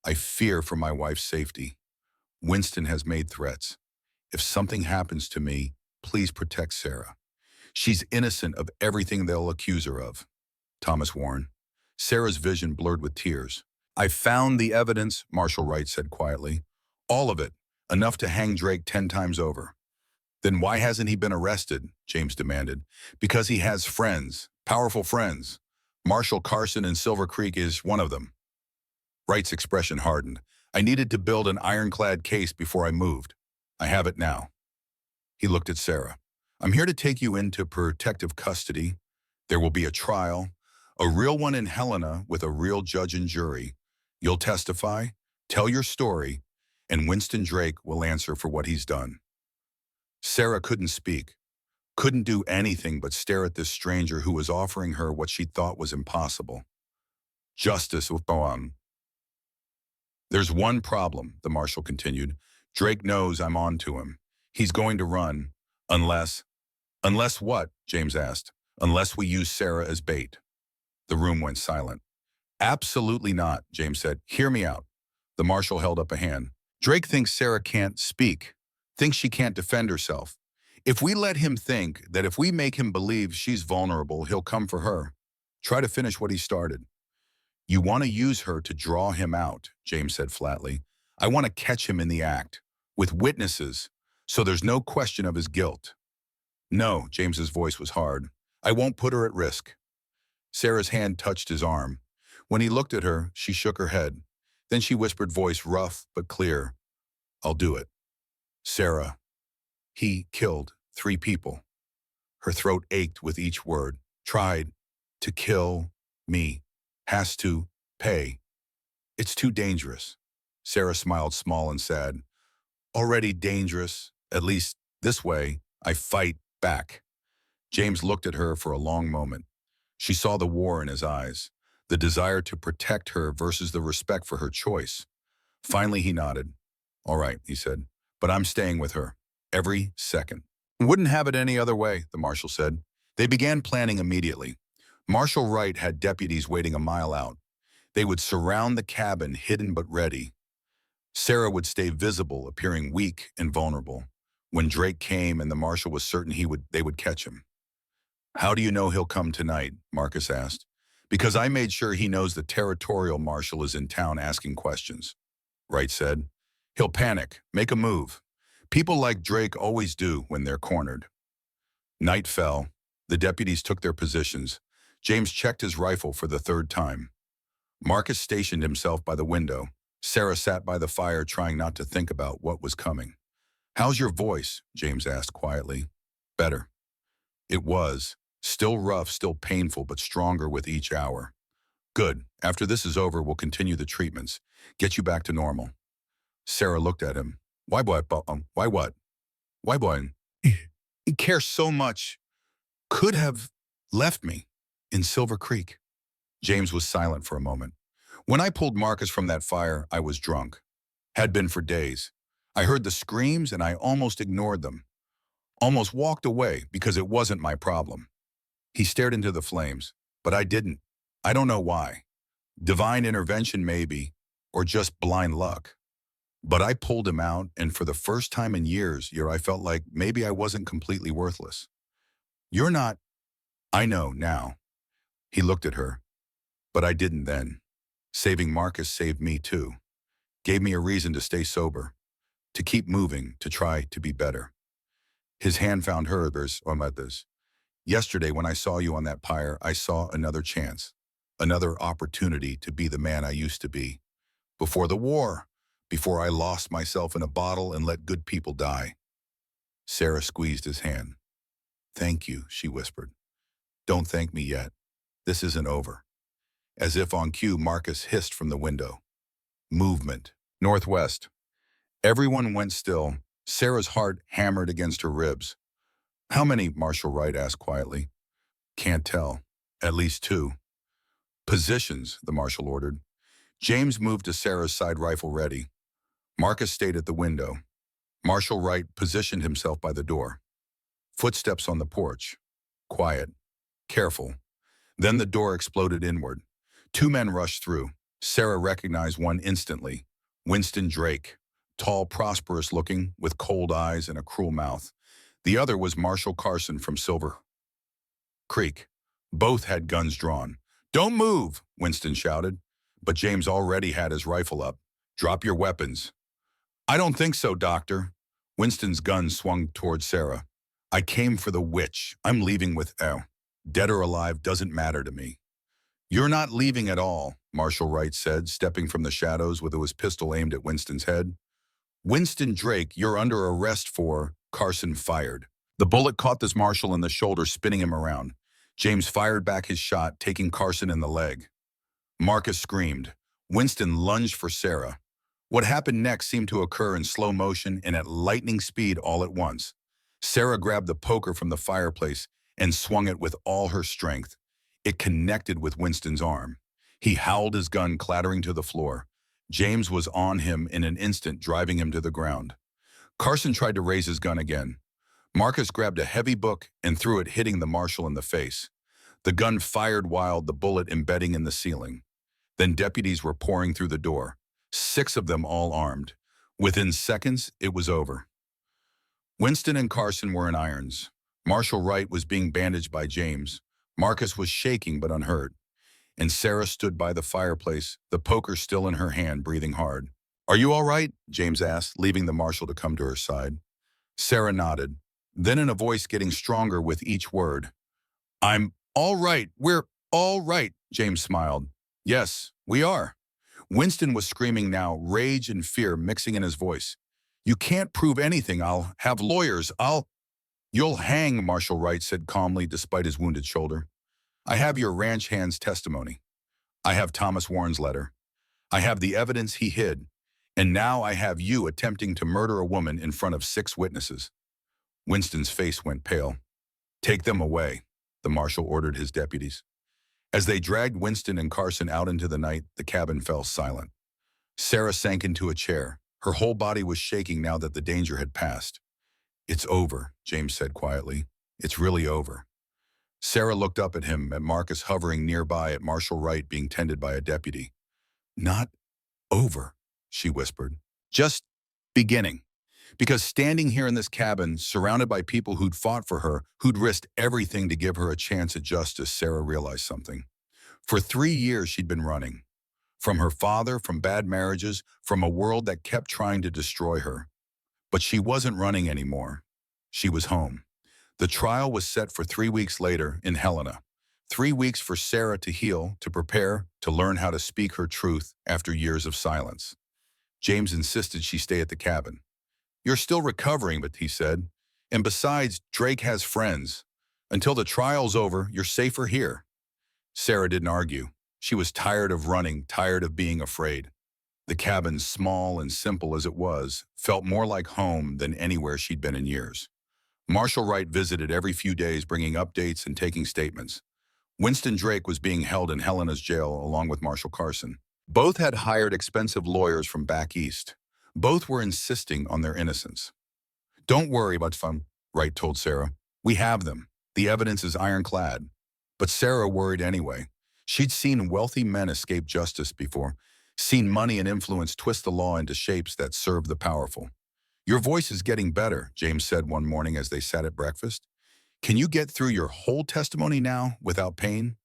[SPEAKER 1] I fear for my wife's safety. Winston has made threats. If something happens to me, please protect Sarah. She's innocent of everything they'll accuse her of. Thomas warned. Sarah's vision blurred with tears. I found the evidence, Marshal Wright said quietly. All of it, enough to hang Drake 10 times over. Then why hasn't he been arrested? James demanded. Because he has friends, powerful friends. Marshal Carson in Silver Creek is one of them. Wright's expression hardened. I needed to build an ironclad case before I moved. I have it now. He looked at Sarah. I'm here to take you into protective custody. There will be a trial, a real one in Helena with a real judge and jury. You'll testify, tell your story, and Winston Drake will answer for what he's done. Sarah couldn't speak, couldn't do anything but stare at this stranger who was offering her what she thought was impossible. Justice will go on. There's one problem, the marshal continued. Drake knows I'm on to him. He's going to run, unless what? James asked. Unless we use Sarah as bait. The room went silent. Absolutely not, James said. Hear me out. The marshal held up a hand. Drake thinks Sarah can't speak, thinks she can't defend herself. If we let him think that if we make him believe she's vulnerable, he'll come for her. Try to finish what he started. You want to use her to draw him out, James said flatly. I want to catch him in the act, with witnesses, so there's no question of his guilt. No, James's voice was hard. I won't put her at risk. Sarah's hand touched his arm. When he looked at her, she shook her head. Then she whispered, voice rough but clear. I'll do it. Sarah, he killed 3 people. Her throat ached with each word. Tried to kill me. Has to pay. It's too dangerous. Sarah smiled small and sad. Already dangerous, at least this way, I fight back. James looked at her for a long moment. She saw the war in his eyes, the desire to protect her versus the respect for her choice. Finally, he nodded. All right, he said, but I'm staying with her. Every second. Wouldn't have it any other way, the marshal said. They began planning immediately. Marshal Wright had deputies waiting a mile out. They would surround the cabin, hidden but ready. Sarah would stay visible, appearing weak and vulnerable. When Drake came and the marshal was certain they would catch him. How do you know he'll come tonight? Marcus asked. Because I made sure he knows the territorial marshal is in town asking questions. Wright said. He'll panic, make a move. People like Drake always do when they're cornered. Night fell. The deputies took their positions. James checked his rifle for the 3rd time. Marcus stationed himself by the window. Sarah sat by the fire trying not to think about what was coming. "How's your voice?" James asked quietly. "Better." It was. Still rough, still painful, but stronger with each hour. "Good. After this is over, we'll continue the treatments. Get you back to normal." Sarah looked at him. "Why what? Why what? Why what?" "He cares so much. Could have left me in Silver Creek." James was silent for a moment. "When I pulled Marcus from that fire, I was drunk. Had been for days. I heard the screams and I almost ignored them. Almost walked away because it wasn't my problem." He stared into the flames, but I didn't. I don't know why. Divine intervention maybe, or just blind luck. But I pulled him out, and for the first time in years, I felt like maybe I wasn't completely worthless. "You're not." "I know now." He looked at her. "But I didn't then. Saving Marcus saved me too. Gave me a reason to stay sober, to keep moving, to try to be better." His hand found hers on others. "Yesterday when I saw you on that pyre, I saw another chance. Another opportunity to be the man I used to be. Before the war. Before I lost myself in a bottle and let good people die." Sarah squeezed his hand. "Thank you," she whispered. "Don't thank me yet. This isn't over." As if on cue, Marcus hissed from the window. Movement. Northwest. Everyone went still. Sarah's heart hammered against her ribs. "How many?" Marshal Wright asked quietly. "Can't tell. At least 2. "Positions," the marshal ordered. James moved to Sarah's side rifle ready. Marcus stayed at the window. Marshal Wright positioned himself by the door. Footsteps on the porch. Quiet. Careful. Then the door exploded inward. 2 men rushed through. Sarah recognized one instantly. Winston Drake. Tall, prosperous looking, with cold eyes and a cruel mouth. The other was Marshal Carson from Silver Creek. Both had guns drawn. "Don't move," Winston shouted. But James already had his rifle up. "Drop your weapons." "I don't think so, Doctor." Winston's gun swung toward Sarah. "I came for the witch. I'm leaving with dead or alive doesn't matter to me." "You're not leaving at all," Marshal Wright said, stepping from the shadows with his pistol aimed at Winston's head. "Winston Drake, you're under arrest for—" Carson fired. The bullet caught this marshal in the shoulder, spinning him around. James fired back his shot, taking Carson in the leg. Marcus screamed. Winston lunged for Sarah. What happened next seemed to occur in slow motion and at lightning speed all at once. Sarah grabbed the poker from the fireplace and swung it with all her strength. It connected with Winston's arm. He howled, his gun clattering to the floor. James was on him in an instant, driving him to the ground. Carson tried to raise his gun again. Marcus grabbed a heavy book and threw it, hitting the marshal in the face. The gun fired wild, the bullet embedding in the ceiling. Then deputies were pouring through the door, 6 of them all armed. Within seconds, it was over. Winston and Carson were in irons. Marshal Wright was being bandaged by James. Marcus was shaking but unhurt. And Sarah stood by the fireplace, the poker still in her hand, breathing hard. "Are you all right?" James asked, leaving the marshal to come to her side. Sarah nodded. Then, in a voice getting stronger with each word, "I'm all right. We're all right," James smiled. "Yes, we are." Winston was screaming now, rage and fear mixing in his voice. "You can't prove anything. I'll have lawyers. You'll hang," Marshal Wright said calmly despite his wounded shoulder. "I have your ranch hand's testimony. I have Thomas Warren's letter. I have the evidence he hid. And now I have you attempting to murder a woman in front of 6 witnesses." Winston's face went pale. "Take them away," the marshal ordered his deputies. As they dragged Winston and Carson out into the night, the cabin fell silent. Sarah sank into a chair. Her whole body was shaking now that the danger had passed. "It's over," James said quietly. "It's really over." Sarah looked up at him, at Marcus hovering nearby, at Marshal Wright being tended by a deputy. "Not over," she whispered. "Just beginning. Because standing here in this cabin, surrounded by people who'd fought for her, who'd risked everything to give her a chance at justice," Sarah realized something. For 3 years she'd been running. From her father, from bad marriages, from a world that kept trying to destroy her. But she wasn't running anymore. She was home. The trial was set for 3 weeks later in Helena. 3 weeks for Sarah to heal, to prepare, to learn how to speak her truth after years of silence. James insisted she stay at the cabin. You're still recovering, but he said. And besides, Drake has friends. Until the trial's over, you're safer here. Sarah didn't argue. She was tired of running, tired of being afraid. The cabin, small and simple as it was, felt more like home than anywhere she'd been in years. Marshall Wright visited every few days, bringing updates and taking statements. Winston Drake was being held in Helena's jail along with Marshall Carson. Both had hired expensive lawyers from back east. Both were insisting on their innocence. Don't worry about fun, Wright told Sarah. We have them. The evidence is ironclad. But Sarah worried anyway. She'd seen wealthy men escape justice before, seen money and influence twist the law into shapes that serve the powerful. Your voice is getting better, James said one morning as they sat at breakfast. Can you get through your whole testimony now without pain?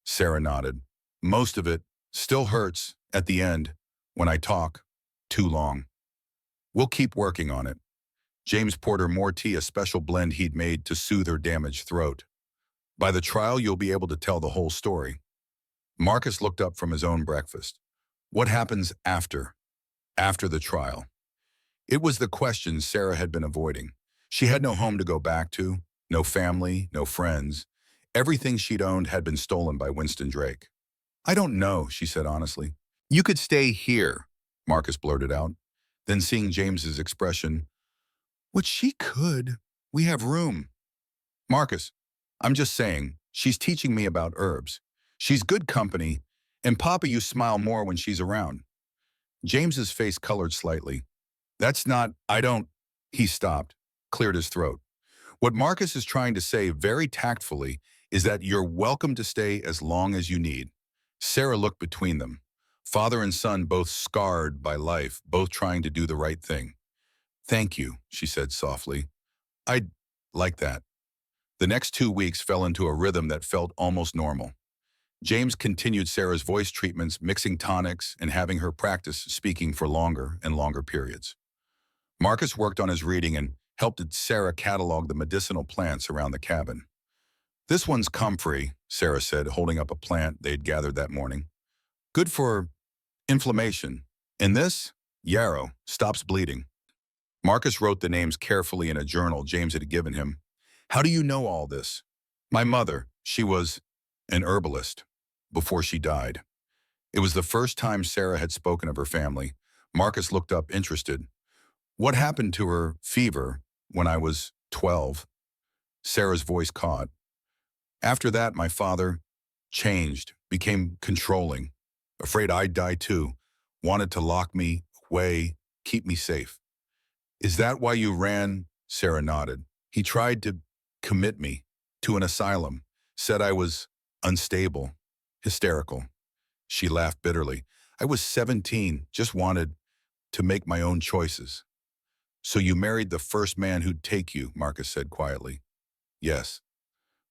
[SPEAKER 1] Sarah nodded. Most of it still hurts at the end when I talk too long. We'll keep working on it. James poured her more tea, a special blend he'd made to soothe her damaged throat. By the trial, you'll be able to tell the whole story. Marcus looked up from his own breakfast. What happens after the trial? It was the question Sarah had been avoiding. She had no home to go back to, no family, no friends. Everything she'd owned had been stolen by Winston Drake. I don't know, she said honestly. You could stay here, Marcus blurted out. Then seeing James's expression, what she could, we have room. Marcus, I'm just saying, she's teaching me about herbs. She's good company, and Papa, you smile more when she's around. James's face colored slightly. That's not, I don't, he stopped, cleared his throat. What Marcus is trying to say very tactfully is that you're welcome to stay as long as you need. Sarah looked between them. Father and son both scarred by life, both trying to do the right thing. Thank you, she said softly. I'd like that. The next 2 weeks fell into a rhythm that felt almost normal. James continued Sarah's voice treatments, mixing tonics and having her practice speaking for longer and longer periods. Marcus worked on his reading and helped Sarah catalog the medicinal plants around the cabin. This one's comfrey, Sarah said, holding up a plant they'd gathered that morning. Good for inflammation. And this, yarrow, stops bleeding. Marcus wrote the names carefully in a journal James had given him. How do you know all this? My mother, she was an herbalist before she died. It was the first time Sarah had spoken of her family. Marcus looked up, interested. What happened to her fever when I was 12? Sarah's voice caught. After that, my father changed, became controlling, afraid I'd die too, wanted to lock me away, keep me safe. Is that why you ran? Sarah nodded. He tried to commit me to an asylum, said I was unstable, hysterical. She laughed bitterly. I was 17, just wanted to make my own choices. So you married the first man who'd take you, Marcus said quietly. Yes.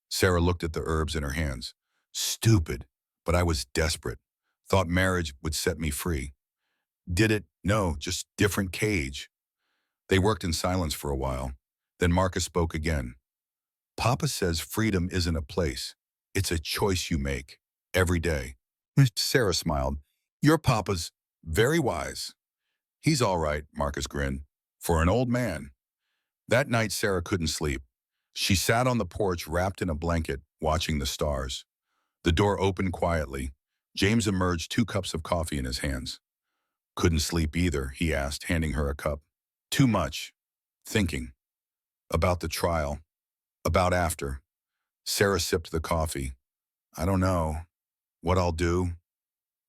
[SPEAKER 1] Sarah looked at the herbs in her hands. Stupid, but I was desperate. Thought marriage would set me free. Did it? No, just different cage. They worked in silence for a while. Then Marcus spoke again. Papa says freedom isn't a place. It's a choice you make every day. Sarah smiled. Your papa's very wise. He's all right, Marcus grinned. For an old man. That night, Sarah couldn't sleep. She sat on the porch wrapped in a blanket, watching the stars. The door opened quietly. James emerged, 2 cups of coffee in his hands. Couldn't sleep either, he asked, handing her a cup. Too much. Thinking. About the trial. About after. Sarah sipped the coffee. I don't know. What I'll do.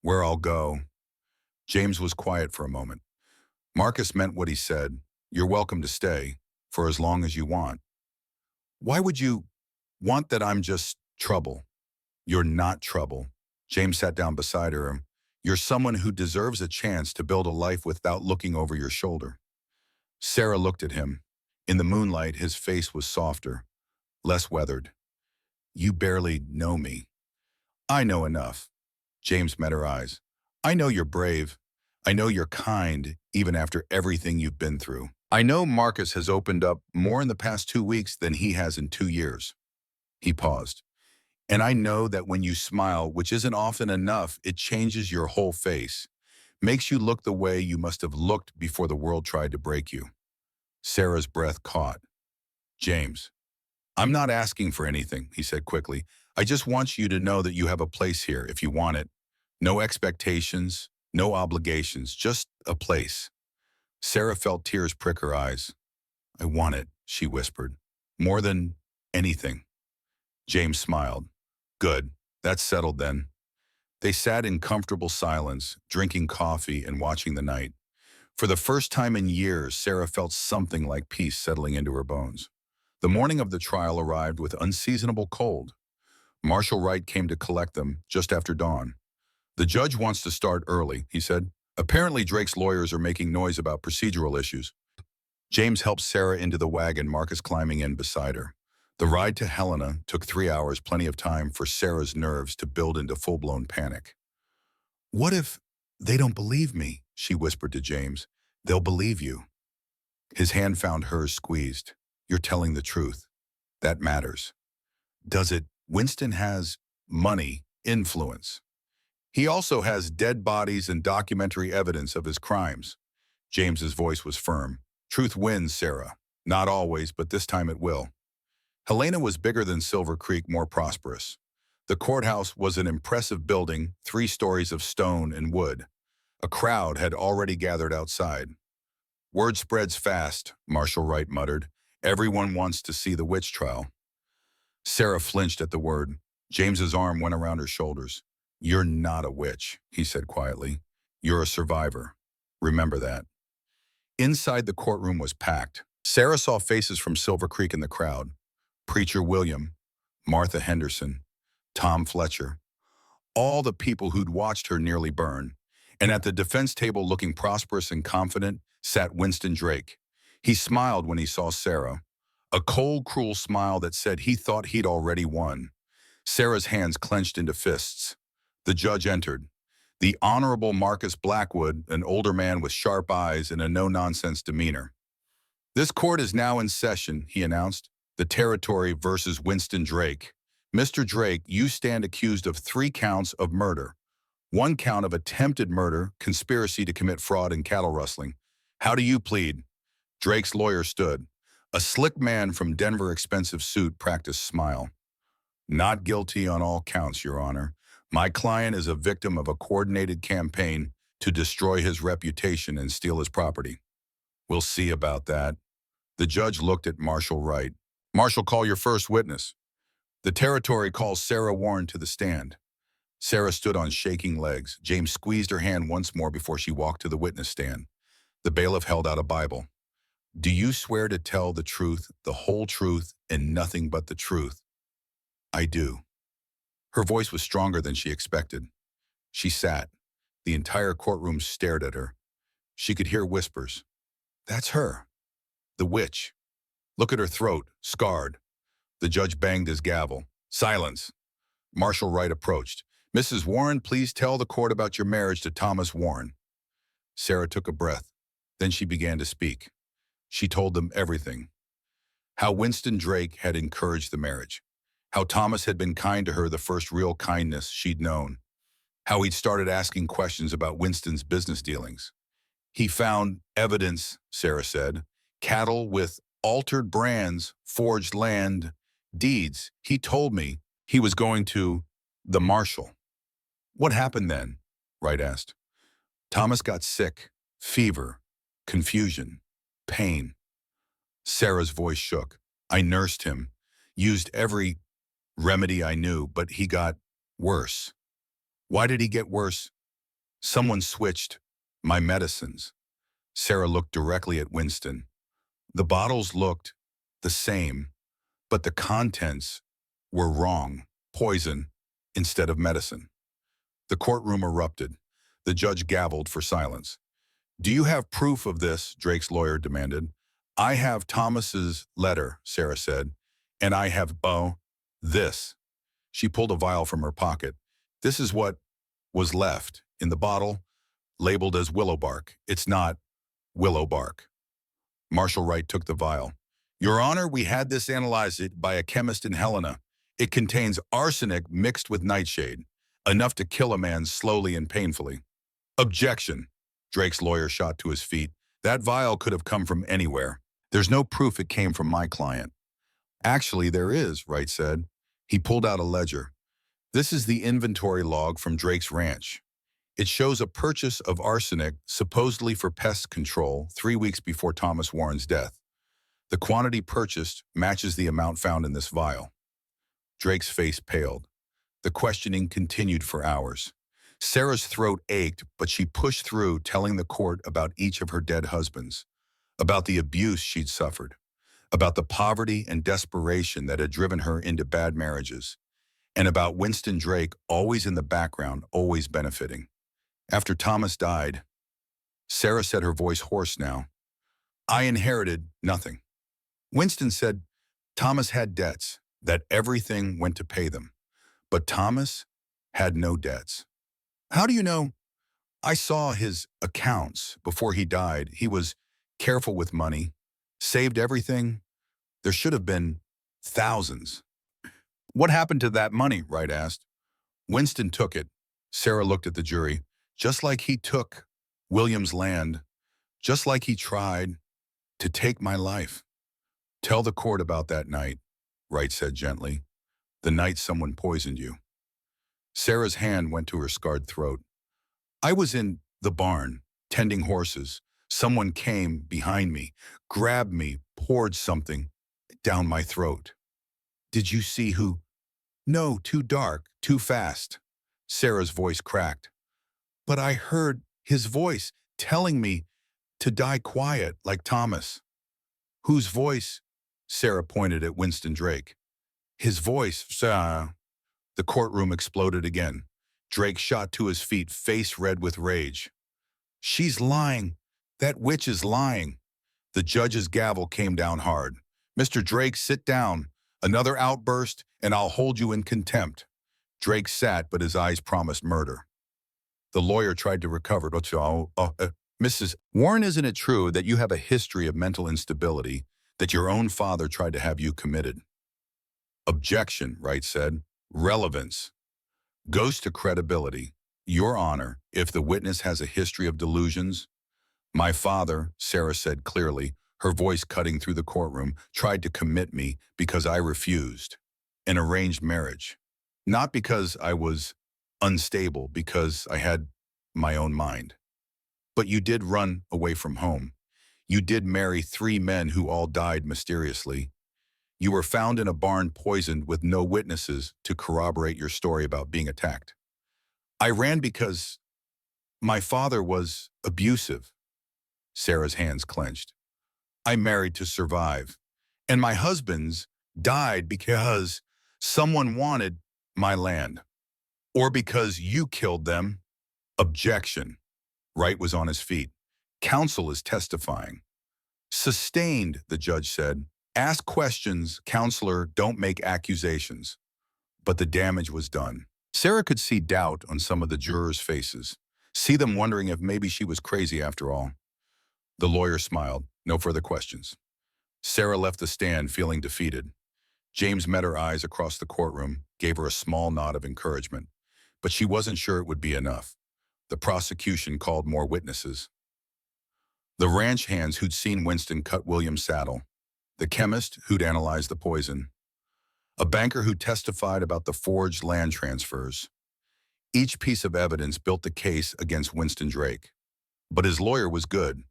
[SPEAKER 1] Where I'll go. James was quiet for a moment. Marcus meant what he said. You're welcome to stay, for as long as you want. Why would you want that I'm just trouble? You're not trouble. James sat down beside her. You're someone who deserves a chance to build a life without looking over your shoulder. Sarah looked at him. In the moonlight, his face was softer, less weathered. You barely know me. I know enough. James met her eyes. I know you're brave. I know you're kind, even after everything you've been through. I know Marcus has opened up more in the past 2 weeks than he has in 2 years. He paused. And I know that when you smile, which isn't often enough, it changes your whole face, makes you look the way you must have looked before the world tried to break you. Sarah's breath caught. James, I'm not asking for anything, he said quickly. I just want you to know that you have a place here if you want it. No expectations, no obligations, just a place. Sarah felt tears prick her eyes. I want it, she whispered. More than anything. James smiled. Good. That's settled then. They sat in comfortable silence, drinking coffee and watching the night. For the first time in years, Sarah felt something like peace settling into her bones. The morning of the trial arrived with unseasonable cold. Marshal Wright came to collect them just after dawn. The judge wants to start early, he said. Apparently Drake's lawyers are making noise about procedural issues. James helped Sarah into the wagon, Marcus climbing in beside her. The ride to Helena took 3 hours, plenty of time for Sarah's nerves to build into full-blown panic. What if they don't believe me? She whispered to James. They'll believe you. His hand found hers squeezed. You're telling the truth. That matters. Does it? Winston has money, influence. He also has dead bodies and documentary evidence of his crimes. James's voice was firm. Truth wins, Sarah. Not always, but this time it will. Helena was bigger than Silver Creek, more prosperous. The courthouse was an impressive building, 3 stories of stone and wood. A crowd had already gathered outside. Word spreads fast, Marshal Wright muttered. Everyone wants to see the witch trial. Sarah flinched at the word. James's arm went around her shoulders. You're not a witch, he said quietly. You're a survivor. Remember that. Inside the courtroom was packed. Sarah saw faces from Silver Creek in the crowd. Preacher William, Martha Henderson, Tom Fletcher, all the people who'd watched her nearly burn. And at the defense table, looking prosperous and confident, sat Winston Drake. He smiled when he saw Sarah, a cold, cruel smile that said he thought he'd already won. Sarah's hands clenched into fists. The judge entered. The Honorable Marcus Blackwood, an older man with sharp eyes and a no-nonsense demeanor. This court is now in session, he announced. The Territory versus Winston Drake. Mr. Drake, you stand accused of 3 counts of murder. 1 count of attempted murder, conspiracy to commit fraud and cattle rustling. How do you plead? Drake's lawyer stood. A slick man from Denver, expensive suit, practiced smile. Not guilty on all counts, Your Honor. My client is a victim of a coordinated campaign to destroy his reputation and steal his property. We'll see about that. The judge looked at Marshal Wright. Marshal, call your first witness. The Territory calls Sarah Warren to the stand. Sarah stood on shaking legs. James squeezed her hand once more before she walked to the witness stand. The bailiff held out a Bible. Do you swear to tell the truth, the whole truth, and nothing but the truth? I do. Her voice was stronger than she expected. She sat. The entire courtroom stared at her. She could hear whispers. That's her. The witch. Look at her throat, scarred. The judge banged his gavel. Silence. Marshal Wright approached. Mrs. Warren, please tell the court about your marriage to Thomas Warren. Sarah took a breath. Then she began to speak. She told them everything. How Winston Drake had encouraged the marriage. How Thomas had been kind to her, the first real kindness she'd known. How he'd started asking questions about Winston's business dealings. He found evidence, Sarah said. Cattle with altered brands, forged land, deeds. He told me he was going to the marshal. What happened then? Wright asked. Thomas got sick, fever, confusion, pain. Sarah's voice shook. I nursed him, used every remedy I knew, but he got worse. Why did he get worse? Someone switched my medicines. Sarah looked directly at Winston. The bottles looked the same, but the contents were wrong. Poison instead of medicine. The courtroom erupted. The judge gavelled for silence. Do you have proof of this? Drake's lawyer demanded. I have Thomas's letter, Sarah said, and I have, this. She pulled a vial from her pocket. This is what was left in the bottle, labeled as willow bark. It's not willow bark. Marshal Wright took the vial. Your Honor, we had this analyzed by a chemist in Helena. It contains arsenic mixed with nightshade, enough to kill a man slowly and painfully. Objection. Drake's lawyer shot to his feet. That vial could have come from anywhere. There's no proof it came from my client. Actually, there is, Wright said. He pulled out a ledger. This is the inventory log from Drake's ranch. It shows a purchase of arsenic, supposedly for pest control, 3 weeks before Thomas Warren's death. The quantity purchased matches the amount found in this vial. Drake's face paled. The questioning continued for hours. Sarah's throat ached, but she pushed through, telling the court about each of her dead husbands, about the abuse she'd suffered, about the poverty and desperation that had driven her into bad marriages, and about Winston Drake always in the background, always benefiting. After Thomas died, Sarah said, her voice hoarse now, I inherited nothing. Winston said Thomas had debts, that everything went to pay them, but Thomas had no debts. How do you know? I saw his accounts before he died. He was careful with money, saved everything. There should have been thousands. What happened to that money? Wright asked. Winston took it. Sarah looked at the jury. Just like he took William's land, just like he tried to take my life. Tell the court about that night, Wright said gently. The night someone poisoned you. Sarah's hand went to her scarred throat. I was in the barn, tending horses. Someone came behind me, grabbed me, poured something down my throat. Did you see who? No, too dark, too fast. Sarah's voice cracked. But I heard his voice telling me to die quiet like Thomas. Whose voice? Sarah pointed at Winston Drake. His voice, sir. The courtroom exploded again. Drake shot to his feet, face red with rage. She's lying. That witch is lying. The judge's gavel came down hard. Mr. Drake, sit down. Another outburst, and I'll hold you in contempt. Drake sat, but his eyes promised murder. The lawyer tried to recover. Mrs. Warren, isn't it true that you have a history of mental instability, that your own father tried to have you committed? Objection, Wright said. Relevance. Goes to credibility. Your Honor, if the witness has a history of delusions. My father, Sarah said clearly, her voice cutting through the courtroom, tried to commit me because I refused. An arranged marriage. Not because I was unstable, because I had my own mind. But you did run away from home. You did marry 3 men who all died mysteriously. You were found in a barn poisoned with no witnesses to corroborate your story about being attacked. I ran because my father was abusive. Sarah's hands clenched. I married to survive. And my husbands died because someone wanted my land. Or because you killed them. Objection. Wright was on his feet. Counsel is testifying. Sustained, the judge said. Ask questions, counselor, don't make accusations. But the damage was done. Sarah could see doubt on some of the jurors' faces, see them wondering if maybe she was crazy after all. The lawyer smiled. No further questions. Sarah left the stand feeling defeated. James met her eyes across the courtroom, gave her a small nod of encouragement, but she wasn't sure it would be enough. The prosecution called more witnesses. The ranch hands who'd seen Winston cut William's saddle, the chemist who'd analyzed the poison, a banker who testified about the forged land transfers. Each piece of evidence built the case against Winston Drake. But his lawyer was good.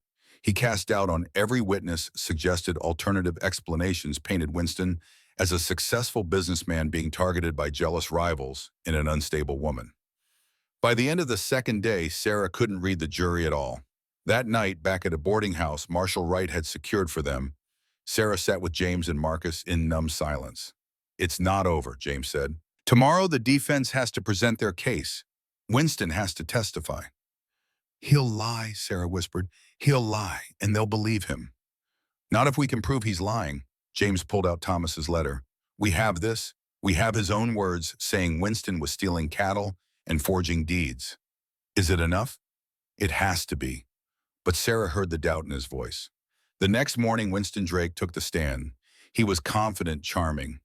[SPEAKER 1] He cast doubt on every witness, suggested alternative explanations, painted Winston as a successful businessman being targeted by jealous rivals and an unstable woman. By the end of the second day, Sarah couldn't read the jury at all. That night, back at a boarding house Marshall Wright had secured for them, Sarah sat with James and Marcus in numb silence. It's not over, James said. Tomorrow, the defense has to present their case. Winston has to testify. He'll lie, Sarah whispered. He'll lie, and they'll believe him. Not if we can prove he's lying. James pulled out Thomas's letter. We have this. We have his own words saying Winston was stealing cattle and forging deeds. Is it enough? It has to be. But Sarah heard the doubt in his voice. The next morning, Winston Drake took the stand. He was confident, charming.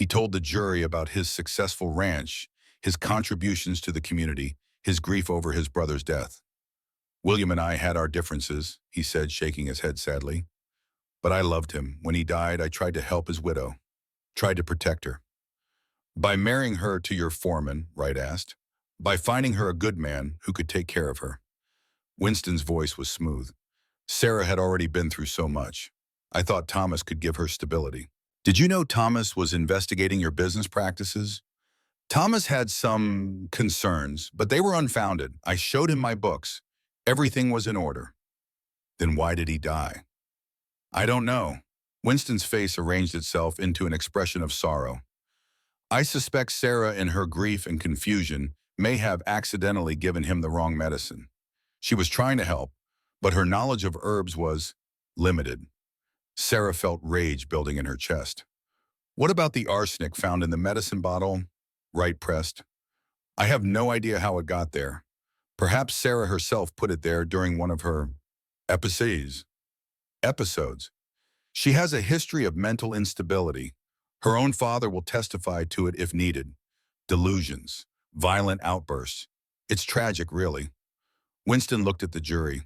[SPEAKER 1] He told the jury about his successful ranch, his contributions to the community, his grief over his brother's death. William and I had our differences, he said, shaking his head sadly. But I loved him. When he died, I tried to help his widow, tried to protect her. By marrying her to your foreman, Wright asked. By finding her a good man who could take care of her. Winston's voice was smooth. Sarah had already been through so much. I thought Thomas could give her stability. Did you know Thomas was investigating your business practices? Thomas had some concerns, but they were unfounded. I showed him my books. Everything was in order. Then why did he die? I don't know. Winston's face arranged itself into an expression of sorrow. I suspect Sarah, in her grief and confusion, may have accidentally given him the wrong medicine. She was trying to help, but her knowledge of herbs was limited. Sarah felt rage building in her chest. What about the arsenic found in the medicine bottle? Wright pressed. I have no idea how it got there. Perhaps Sarah herself put it there during one of her episodes. She has a history of mental instability. Her own father will testify to it if needed. Delusions, violent outbursts. It's tragic, really. Winston looked at the jury.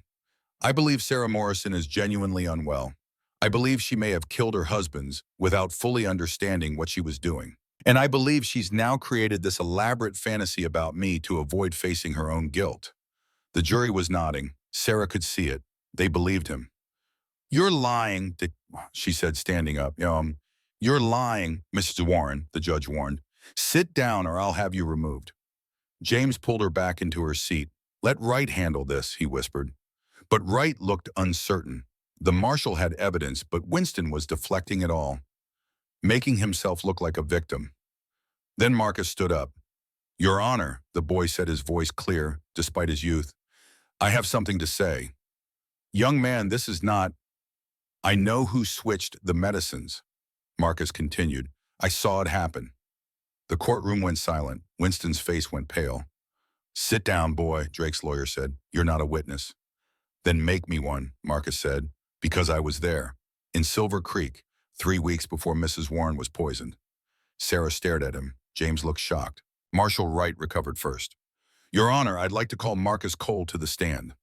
[SPEAKER 1] I believe Sarah Morrison is genuinely unwell. I believe she may have killed her husbands without fully understanding what she was doing. And I believe she's now created this elaborate fantasy about me to avoid facing her own guilt. The jury was nodding. Sarah could see it. They believed him. You're lying, she said, standing up. You're lying, Mrs. Warren, the judge warned. Sit down or I'll have you removed. James pulled her back into her seat. Let Wright handle this, he whispered. But Wright looked uncertain. The marshal had evidence, but Winston was deflecting it all, making himself look like a victim. Then Marcus stood up. Your Honor, the boy said, his voice clear, despite his youth. I have something to say. Young man, this is not... I know who switched the medicines, Marcus continued. I saw it happen. The courtroom went silent. Winston's face went pale. Sit down, boy, Drake's lawyer said. You're not a witness. Then make me one, Marcus said, because I was there, in Silver Creek, 3 weeks before Mrs. Warren was poisoned. Sarah stared at him. James looked shocked. Marshal Wright recovered first. Your Honor, I'd like to call Marcus Cole to the stand.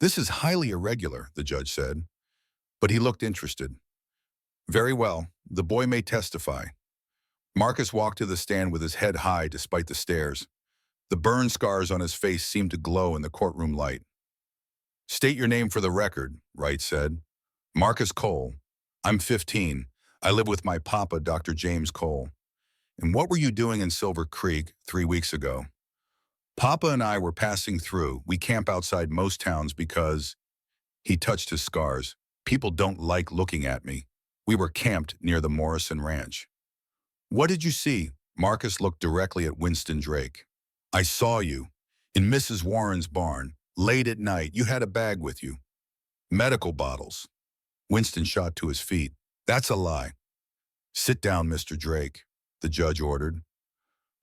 [SPEAKER 1] This is highly irregular, the judge said, but he looked interested. Very well, the boy may testify. Marcus walked to the stand with his head high despite the stares. The burn scars on his face seemed to glow in the courtroom light. State your name for the record, Wright said. Marcus Cole. I'm 15. I live with my papa, Dr. James Cole. And what were you doing in Silver Creek 3 weeks ago? Papa and I were passing through. We camp outside most towns because... He touched his scars. People don't like looking at me. We were camped near the Morrison Ranch. What did you see? Marcus looked directly at Winston Drake. I saw you. In Mrs. Warren's barn. Late at night, you had a bag with you. Medical bottles. Winston shot to his feet. That's a lie. Sit down, Mr. Drake, the judge ordered.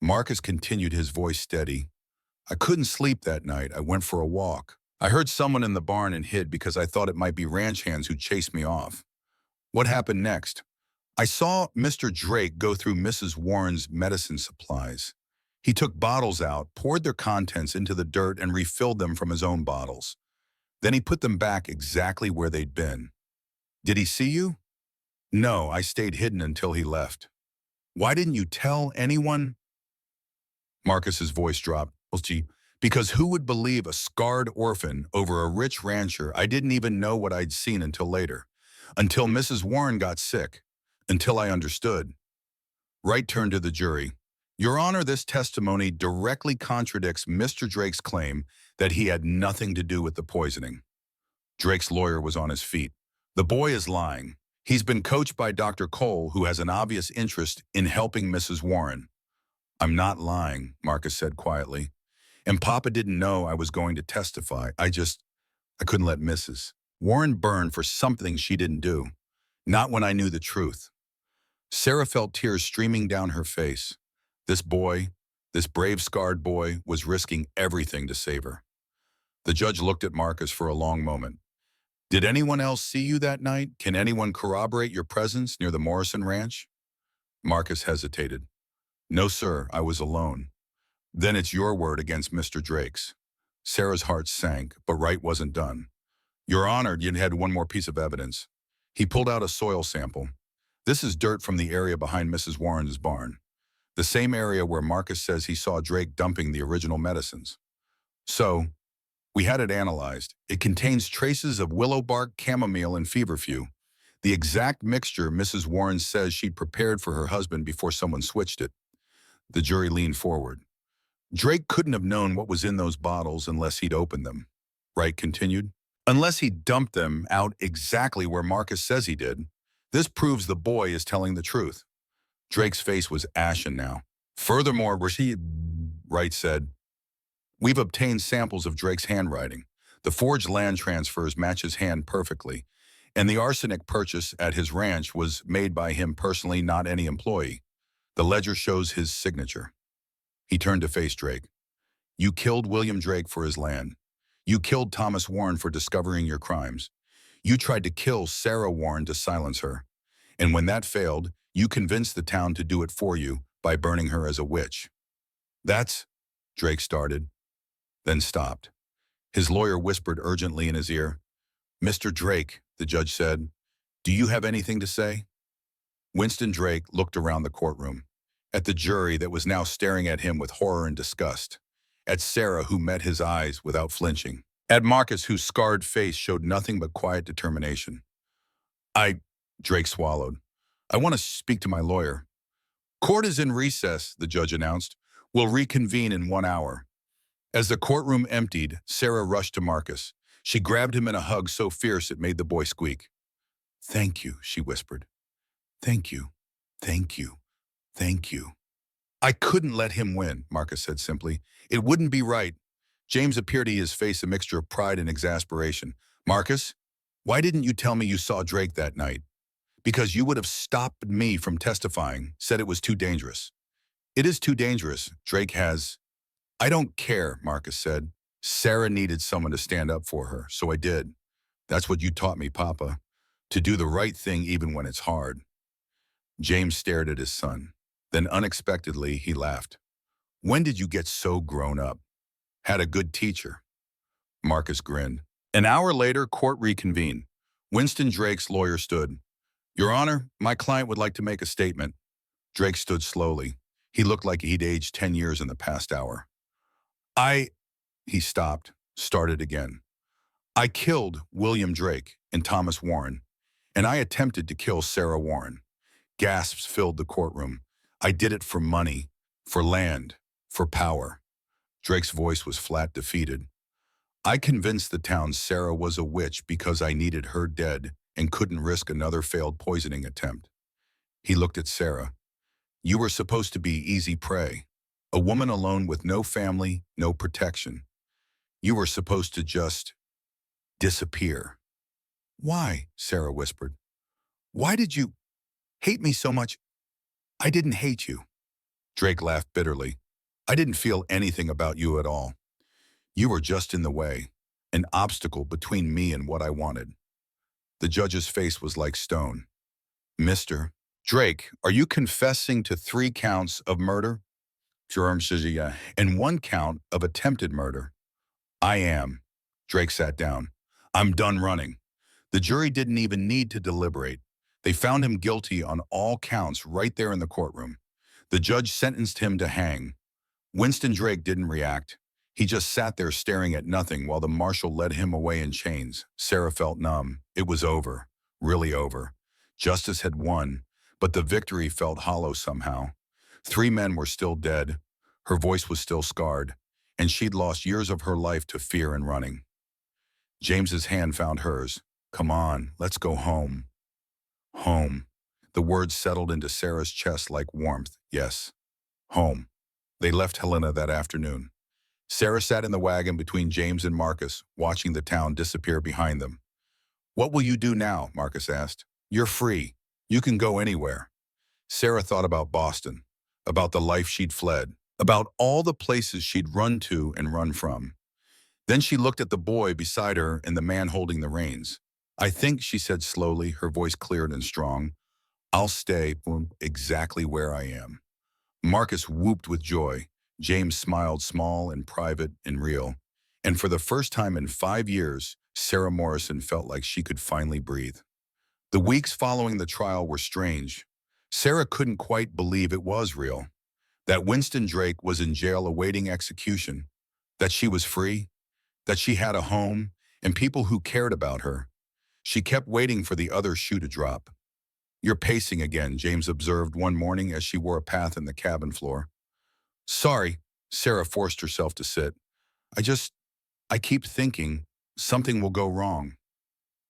[SPEAKER 1] Marcus continued, his voice steady. I couldn't sleep that night. I went for a walk. I heard someone in the barn and hid because I thought it might be ranch hands who chased me off. What happened next? I saw Mr. Drake go through Mrs. Warren's medicine supplies. He took bottles out, poured their contents into the dirt, and refilled them from his own bottles. Then he put them back exactly where they'd been. Did he see you? No, I stayed hidden until he left. Why didn't you tell anyone? Marcus's voice dropped. Well, gee, because who would believe a scarred orphan over a rich rancher? I didn't even know what I'd seen until later. Until Mrs. Warren got sick. Until I understood. Wright turned to the jury. Your Honor, this testimony directly contradicts Mr. Drake's claim that he had nothing to do with the poisoning. Drake's lawyer was on his feet. The boy is lying. He's been coached by Dr. Cole, who has an obvious interest in helping Mrs. Warren. I'm not lying, Marcus said quietly. And Papa didn't know I was going to testify. I couldn't let Mrs. Warren burn for something she didn't do. Not when I knew the truth. Sarah felt tears streaming down her face. This boy, this brave scarred boy, was risking everything to save her. The judge looked at Marcus for a long moment. Did anyone else see you that night? Can anyone corroborate your presence near the Morrison Ranch? Marcus hesitated. No, sir, I was alone. Then it's your word against Mr. Drake's. Sarah's heart sank, but Wright wasn't done. You're honored you had one more piece of evidence. He pulled out a soil sample. This is dirt from the area behind Mrs. Warren's barn, the same area where Marcus says he saw Drake dumping the original medicines. So, we had it analyzed. It contains traces of willow bark, chamomile, and feverfew, the exact mixture Mrs. Warren says she'd prepared for her husband before someone switched it. The jury leaned forward. Drake couldn't have known what was in those bottles unless he'd opened them, Wright continued. Unless he dumped them out exactly where Marcus says he did. This proves the boy is telling the truth. Drake's face was ashen now. Furthermore, Wright said, we've obtained samples of Drake's handwriting. The forged land transfers match his hand perfectly, and the arsenic purchase at his ranch was made by him personally, not any employee. The ledger shows his signature. He turned to face Drake. You killed William Drake for his land. You killed Thomas Warren for discovering your crimes. You tried to kill Sarah Warren to silence her. And when that failed, you convinced the town to do it for you by burning her as a witch. That's, Drake started, then stopped. His lawyer whispered urgently in his ear, Mr. Drake, the judge said, do you have anything to say? Winston Drake looked around the courtroom, at the jury that was now staring at him with horror and disgust, at Sarah, who met his eyes without flinching, at Marcus, whose scarred face showed nothing but quiet determination. Drake swallowed. I want to speak to my lawyer. Court is in recess, the judge announced. We'll reconvene in 1 hour. As the courtroom emptied, Sarah rushed to Marcus. She grabbed him in a hug so fierce it made the boy squeak. Thank you, she whispered. Thank you, thank you, thank you. I couldn't let him win, Marcus said simply. It wouldn't be right. James appeared to his face a mixture of pride and exasperation. Marcus, why didn't you tell me you saw Drake that night? Because you would have stopped me from testifying, said it was too dangerous. It is too dangerous. Drake has... I don't care, Marcus said. Sarah needed someone to stand up for her, so I did. That's what you taught me, Papa. To do the right thing even when it's hard. James stared at his son. Then unexpectedly, he laughed. When did you get so grown up? Had a good teacher. Marcus grinned. An hour later, court reconvened. Winston Drake's lawyer stood. Your Honor, my client would like to make a statement. Drake stood slowly. He looked like he'd aged 10 years in the past hour. He stopped, started again. I killed William Drake and Thomas Warren, and I attempted to kill Sarah Warren. Gasps filled the courtroom. I did it for money, for land, for power. Drake's voice was flat, defeated. I convinced the town Sarah was a witch because I needed her dead and couldn't risk another failed poisoning attempt. He looked at Sarah. You were supposed to be easy prey, a woman alone with no family, no protection. You were supposed to just disappear. Why? Sarah whispered. Why did you hate me so much? I didn't hate you. Drake laughed bitterly. I didn't feel anything about you at all. You were just in the way, an obstacle between me and what I wanted. The judge's face was like stone. Mr. Drake, are you confessing to 3 counts of murder? Jerome says, yeah. And 1 count of attempted murder. I am. Drake sat down. I'm done running. The jury didn't even need to deliberate. They found him guilty on all counts right there in the courtroom. The judge sentenced him to hang. Winston Drake didn't react. He just sat there staring at nothing while the marshal led him away in chains. Sarah felt numb. It was over. Really over. Justice had won, but the victory felt hollow somehow. 3 men were still dead. Her voice was still scarred, and she'd lost years of her life to fear and running. James's hand found hers. Come on, let's go home. Home. The words settled into Sarah's chest like warmth. Yes. Home. They left Helena that afternoon. Sarah sat in the wagon between James and Marcus, watching the town disappear behind them. What will you do now? Marcus asked. You're free. You can go anywhere. Sarah thought about Boston, about the life she'd fled, about all the places she'd run to and run from. Then she looked at the boy beside her and the man holding the reins. I think, she said slowly, her voice clear and strong, I'll stay exactly where I am. Marcus whooped with joy. James smiled small and private and real. And for the first time in 5 years, Sarah Morrison felt like she could finally breathe. The weeks following the trial were strange. Sarah couldn't quite believe it was real, that Winston Drake was in jail awaiting execution, that she was free, that she had a home, and people who cared about her. She kept waiting for the other shoe to drop. "You're pacing again," James observed one morning as she wore a path in the cabin floor. "Sorry," Sarah forced herself to sit. I just, I keep thinking something will go wrong."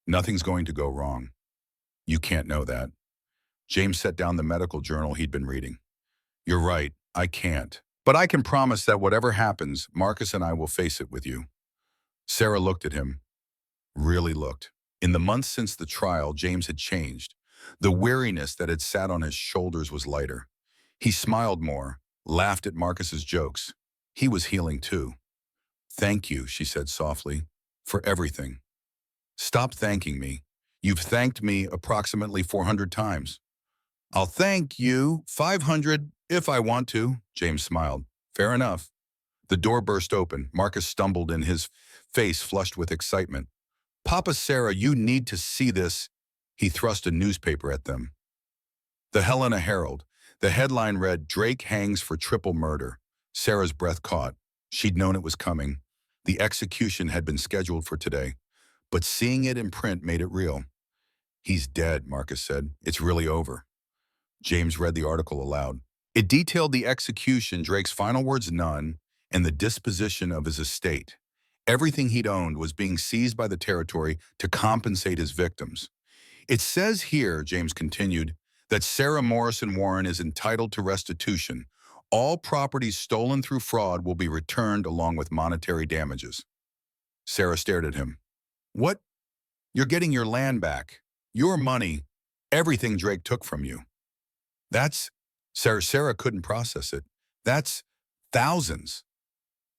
[SPEAKER 1] "Nothing's going to go wrong. You can't know that." James set down the medical journal he'd been reading. "You're right, I can't. But I can promise that whatever happens, Marcus and I will face it with you." Sarah looked at him, really looked. In the months since the trial, James had changed. The weariness that had sat on his shoulders was lighter. He smiled more, laughed at Marcus's jokes. He was healing too. "Thank you," she said softly, "for everything." "Stop thanking me. You've thanked me approximately 400 times. "I'll thank you 500 if I want to," James smiled. "Fair enough." The door burst open. Marcus stumbled in, his face flushed with excitement. "Papa, Sarah, you need to see this." He thrust a newspaper at them. The Helena Herald. The headline read, "Drake hangs for triple murder." Sarah's breath caught. She'd known it was coming. The execution had been scheduled for today, but seeing it in print made it real. "He's dead," Marcus said. "It's really over." James read the article aloud. It detailed the execution, Drake's final words, "none," and the disposition of his estate. Everything he'd owned was being seized by the territory to compensate his victims. "It says here," James continued, "that Sarah Morrison Warren is entitled to restitution. All properties stolen through fraud will be returned along with monetary damages." Sarah stared at him. "What? You're getting your land back, your money, everything Drake took from you. That's," Sarah couldn't process it. "That's thousands."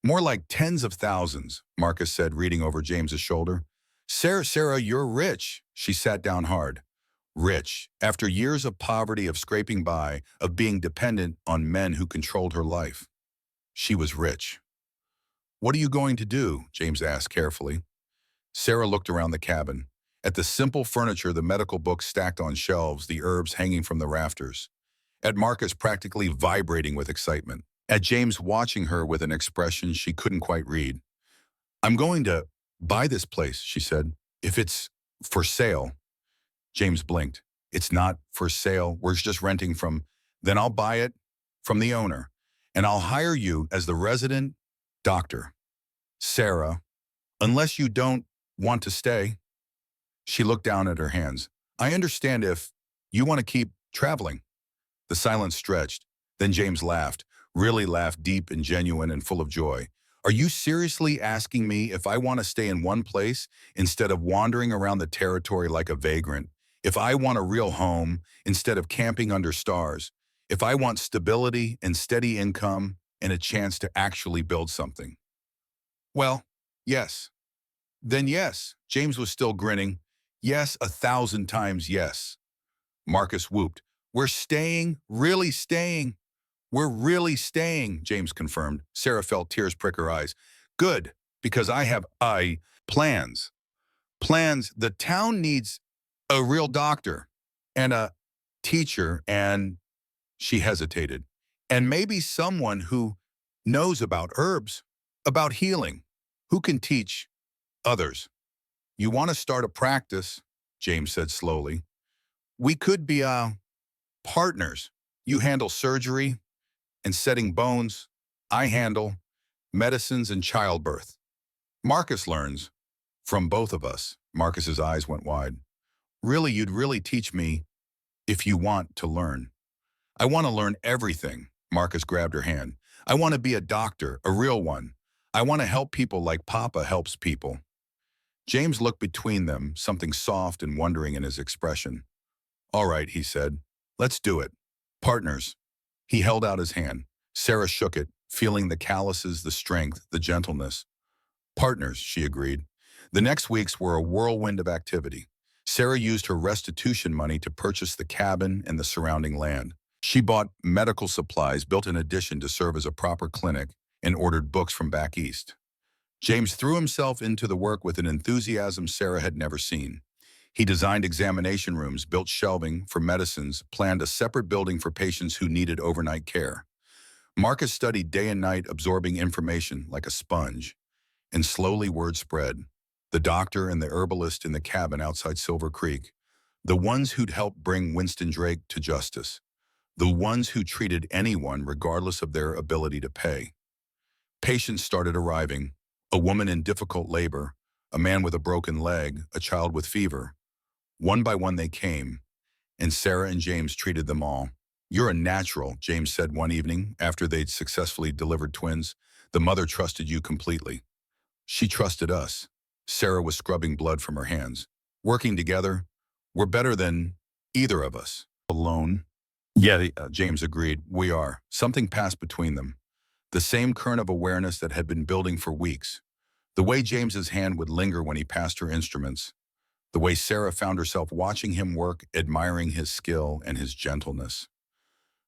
[SPEAKER 1] "More like tens of thousands," Marcus said, reading over James's shoulder. Sarah, you're rich." She sat down hard. "Rich, after years of poverty, of scraping by, of being dependent on men who controlled her life. She was rich." "What are you going to do?" James asked carefully. Sarah looked around the cabin. At the simple furniture, the medical books stacked on shelves, the herbs hanging from the rafters. At Marcus practically vibrating with excitement. At James watching her with an expression she couldn't quite read. "I'm going to buy this place," she said. "If it's for sale." James blinked. "It's not for sale. We're just renting from—" "Then I'll buy it from the owner, and I'll hire you as the resident doctor." "Sarah, unless you don't want to stay." She looked down at her hands. "I understand if you want to keep traveling." The silence stretched. Then James laughed, really laughed, deep and genuine and full of joy. "Are you seriously asking me if I want to stay in one place instead of wandering around the territory like a vagrant? If I want a real home instead of camping under stars? If I want stability and steady income and a chance to actually build something?" "Well, yes." "Then yes." James was still grinning. "Yes, 1,000 times yes." Marcus whooped. "We're staying, really staying." "We're really staying," James confirmed. Sarah felt tears prick her eyes. "Good, because I have plans. Plans. The town needs a real doctor and a teacher and—" she hesitated, "and maybe someone who knows about herbs, about healing, who can teach others." "You want to start a practice," James said slowly. "We could be partners. You handle surgery and setting bones. I handle medicines and childbirth. Marcus learns from both of us." Marcus's eyes went wide. "Really, you'd really teach me if you want to learn." "I want to learn everything." Marcus grabbed her hand. "I want to be a doctor, a real one. I want to help people like Papa helps people." James looked between them, something soft and wondering in his expression. "All right," he said. "Let's do it. Partners." He held out his hand. Sarah shook it, feeling the calluses, the strength, the gentleness. "Partners," she agreed. The next weeks were a whirlwind of activity. Sarah used her restitution money to purchase the cabin and the surrounding land. She bought medical supplies built an addition to serve as a proper clinic and ordered books from back east. James threw himself into the work with an enthusiasm Sarah had never seen. He designed examination rooms, built shelving for medicines, planned a separate building for patients who needed overnight care. Marcus studied day and night, absorbing information like a sponge, and slowly word spread. The doctor and the herbalist in the cabin outside Silver Creek, the ones who'd helped bring Winston Drake to justice, the ones who treated anyone regardless of their ability to pay. Patients started arriving, a woman in difficult labor, a man with a broken leg, a child with fever. One by one they came, and Sarah and James treated them all. "You're a natural," James said one evening after they'd successfully delivered twins. "The mother trusted you completely." "She trusted us." Sarah was scrubbing blood from her hands. "Working together, we're better than either of us. Alone?" "Yeah," James agreed. "We are." Something passed between them. The same current of awareness that had been building for weeks. The way James's hand would linger when he passed her instruments. The way Sarah found herself watching him work, admiring his skill and his gentleness.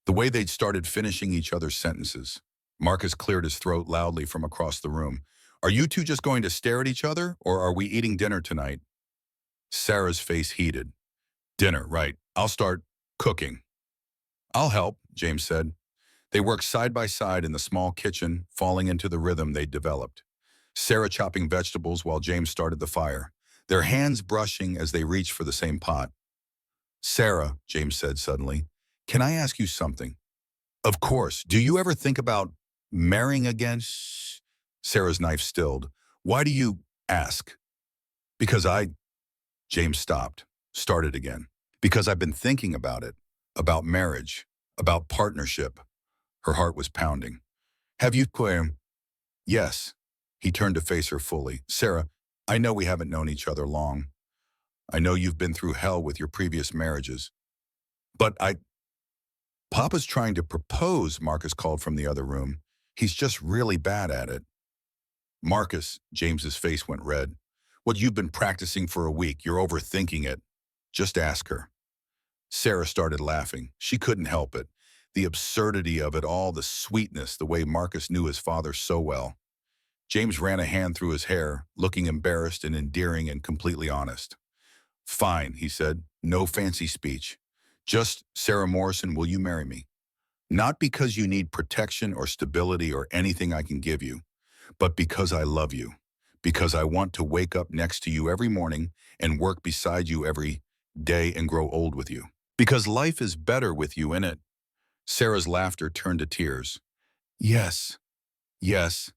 [SPEAKER 1] The way they'd started finishing each other's sentences. Marcus cleared his throat loudly from across the room. "Are you two just going to stare at each other, or are we eating dinner tonight?" Sarah's face heated. "Dinner, right. I'll start cooking." "I'll help," James said. They worked side by side in the small kitchen, falling into the rhythm they'd developed. Sarah chopping vegetables while James started the fire, their hands brushing as they reached for the same pot. "Sarah," James said suddenly, "can I ask you something?" "Of course. Do you ever think about marrying again?" Shh. Sarah's knife stilled. "Why do you ask?" "Because James stopped, started again. "Because I've been thinking about it, about marriage, about partnership." Her heart was pounding. "Have you quit?" "Yes." He turned to face her fully. "Sarah, I know we haven't known each other long. I know you've been through hell with your previous marriages. But Papa's trying to propose," Marcus called from the other room. "He's just really bad at it." "Marcus," James's face went red. "What you've been practicing for a week, you're overthinking it. Just ask her." Sarah started laughing. She couldn't help it. The absurdity of it all, the sweetness, the way Marcus knew his father so well. James ran a hand through his hair, looking embarrassed and endearing and completely honest. "Fine," he said. "No fancy speech. Just, Sarah Morrison, will you marry me? Not because you need protection or stability or anything I can give you, but because I love you. Because I want to wake up next to you every morning and work beside you every day and grow old with you. Because life is better with you in it." Sarah's laughter turned to tears. "Yes, yes,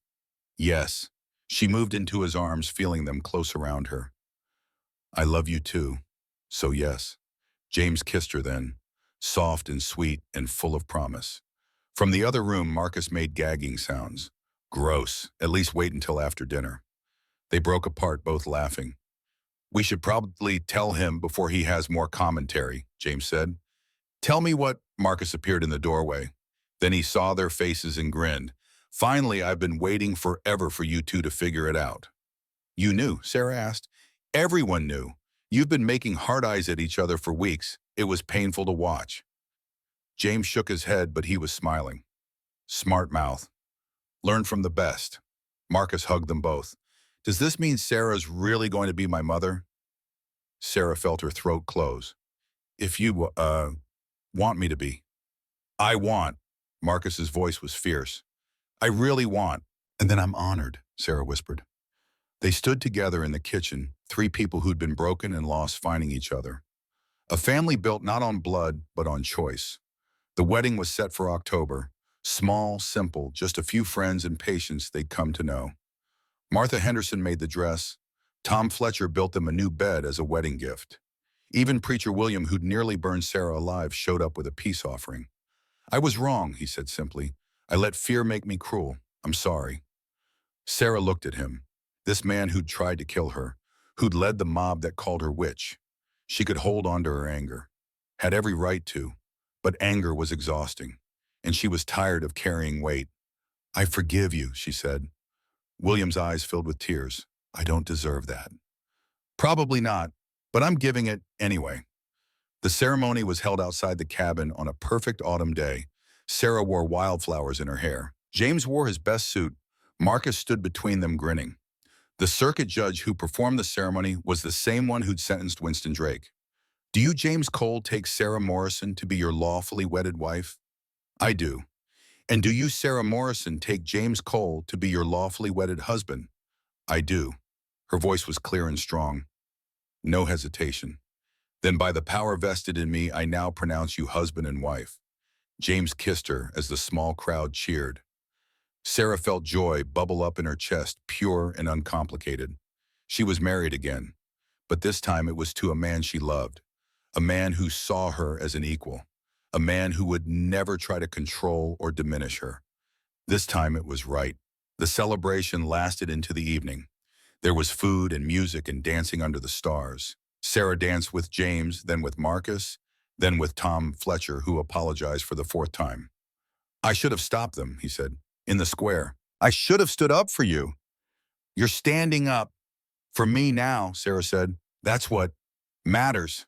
[SPEAKER 1] yes." She moved into his arms, feeling them close around her. "I love you too. So yes." James kissed her then, soft and sweet and full of promise. From the other room, Marcus made gagging sounds. "Gross. At least wait until after dinner." They broke apart, both laughing. "We should probably tell him before he has more commentary," James said. "Tell me what—" Marcus appeared in the doorway. Then he saw their faces and grinned. "Finally, I've been waiting forever for you two to figure it out." "You knew?" Sarah asked. "Everyone knew. You've been making hard eyes at each other for weeks. It was painful to watch." James shook his head, but he was smiling. "Smart mouth. Learn from the best." Marcus hugged them both. "Does this mean Sarah's really going to be my mother?" Sarah felt her throat close. "If you, want me to be." "I want." Marcus's voice was fierce. "I really want." "And then I'm honored," Sarah whispered. They stood together in the kitchen, three people who'd been broken and lost finding each other. A family built not on blood, but on choice. The wedding was set for October. Small, simple, just a few friends and patients they'd come to know. Martha Henderson made the dress. Tom Fletcher built them a new bed as a wedding gift. Even Preacher William, who'd nearly burned Sarah alive, showed up with a peace offering. "I was wrong," he said simply. "I let fear make me cruel. I'm sorry." Sarah looked at him. This man who'd tried to kill her, who'd led the mob that called her witch. She could hold on to her anger. Had every right to. But anger was exhausting, and she was tired of carrying weight. "I forgive you," she said. William's eyes filled with tears. "I don't deserve that." "Probably not. but I'm giving it anyway. The ceremony was held outside the cabin on a perfect autumn day. Sarah wore wildflowers in her hair. James wore his best suit. Marcus stood between them grinning. The circuit judge who performed the ceremony was the same one who'd sentenced Winston Drake. Do you, James Cole, take Sarah Morrison to be your lawfully wedded wife? I do. And do you, Sarah Morrison, take James Cole to be your lawfully wedded husband? I do. Her voice was clear and strong. No hesitation. Then by the power vested in me, I now pronounce you husband and wife. James kissed her as the small crowd cheered. Sarah felt joy bubble up in her chest, pure and uncomplicated. She was married again, but this time it was to a man she loved, a man who saw her as an equal, a man who would never try to control or diminish her. This time it was right. The celebration lasted into the evening. There was food and music and dancing under the stars. Sarah danced with James, then with Marcus, then with Tom Fletcher, who apologized for the fourth time. I should have stopped them, he said, in the square. I should have stood up for you. You're standing up for me now, Sarah said. That's what matters.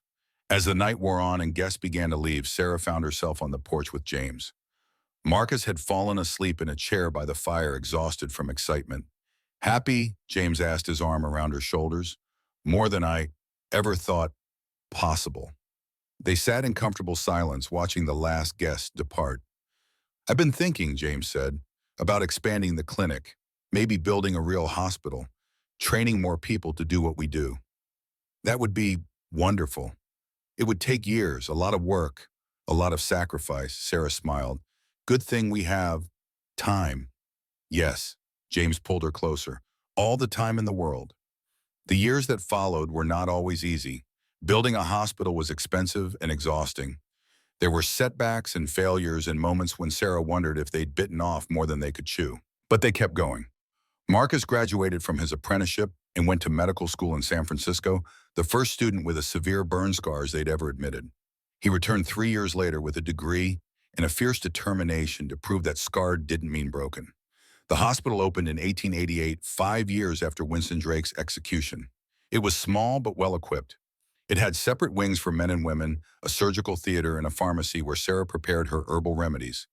[SPEAKER 1] As the night wore on and guests began to leave, Sarah found herself on the porch with James. Marcus had fallen asleep in a chair by the fire, exhausted from excitement. Happy? James asked, his arm around her shoulders. More than I ever thought possible. They sat in comfortable silence, watching the last guest depart. I've been thinking, James said, about expanding the clinic, maybe building a real hospital, training more people to do what we do. That would be wonderful. It would take years, a lot of work, a lot of sacrifice, Sarah smiled. Good thing we have time. Yes, James pulled her closer. All the time in the world. The years that followed were not always easy. Building a hospital was expensive and exhausting. There were setbacks and failures and moments when Sarah wondered if they'd bitten off more than they could chew. But they kept going. Marcus graduated from his apprenticeship and went to medical school in San Francisco, the first student with a severe burn scars they'd ever admitted. He returned 3 years later with a degree and a fierce determination to prove that scarred didn't mean broken. The hospital opened in 1888, 5 years after Winston Drake's execution. It was small but well-equipped. It had separate wings for men and women, a surgical theater, and a pharmacy where Sarah prepared her herbal remedies.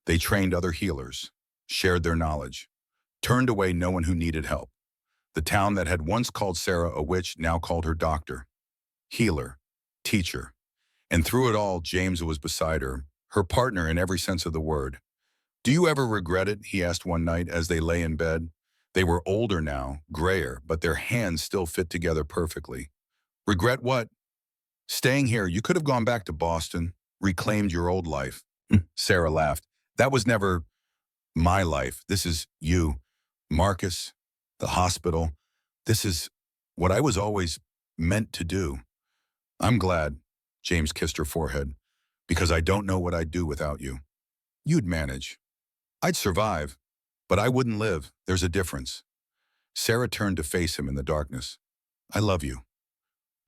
[SPEAKER 1] They trained other healers, shared their knowledge, turned away no one who needed help. The town that had once called Sarah a witch now called her doctor, healer, teacher. And through it all, James was beside her partner in every sense of the word. Do you ever regret it? He asked one night as they lay in bed. They were older now, grayer, but their hands still fit together perfectly. Regret what? Staying here. You could have gone back to Boston, reclaimed your old life. Sarah laughed. That was never my life. This is you, Marcus, the hospital. This is what I was always meant to do. I'm glad, James kissed her forehead, because I don't know what I'd do without you. You'd manage. I'd survive, but I wouldn't live. There's a difference. Sarah turned to face him in the darkness. I love you.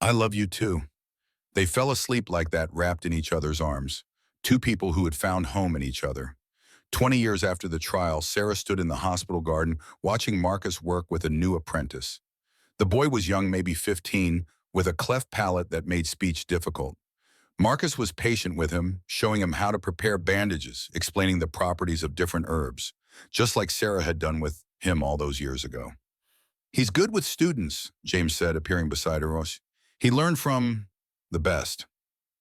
[SPEAKER 1] I love you too. They fell asleep like that, wrapped in each other's arms, two people who had found home in each other. 20 years after the trial, Sarah stood in the hospital garden watching Marcus work with a new apprentice. The boy was young, maybe 15, with a cleft palate that made speech difficult. Marcus was patient with him, showing him how to prepare bandages, explaining the properties of different herbs, just like Sarah had done with him all those years ago. He's good with students, James said, appearing beside her. He learned from the best.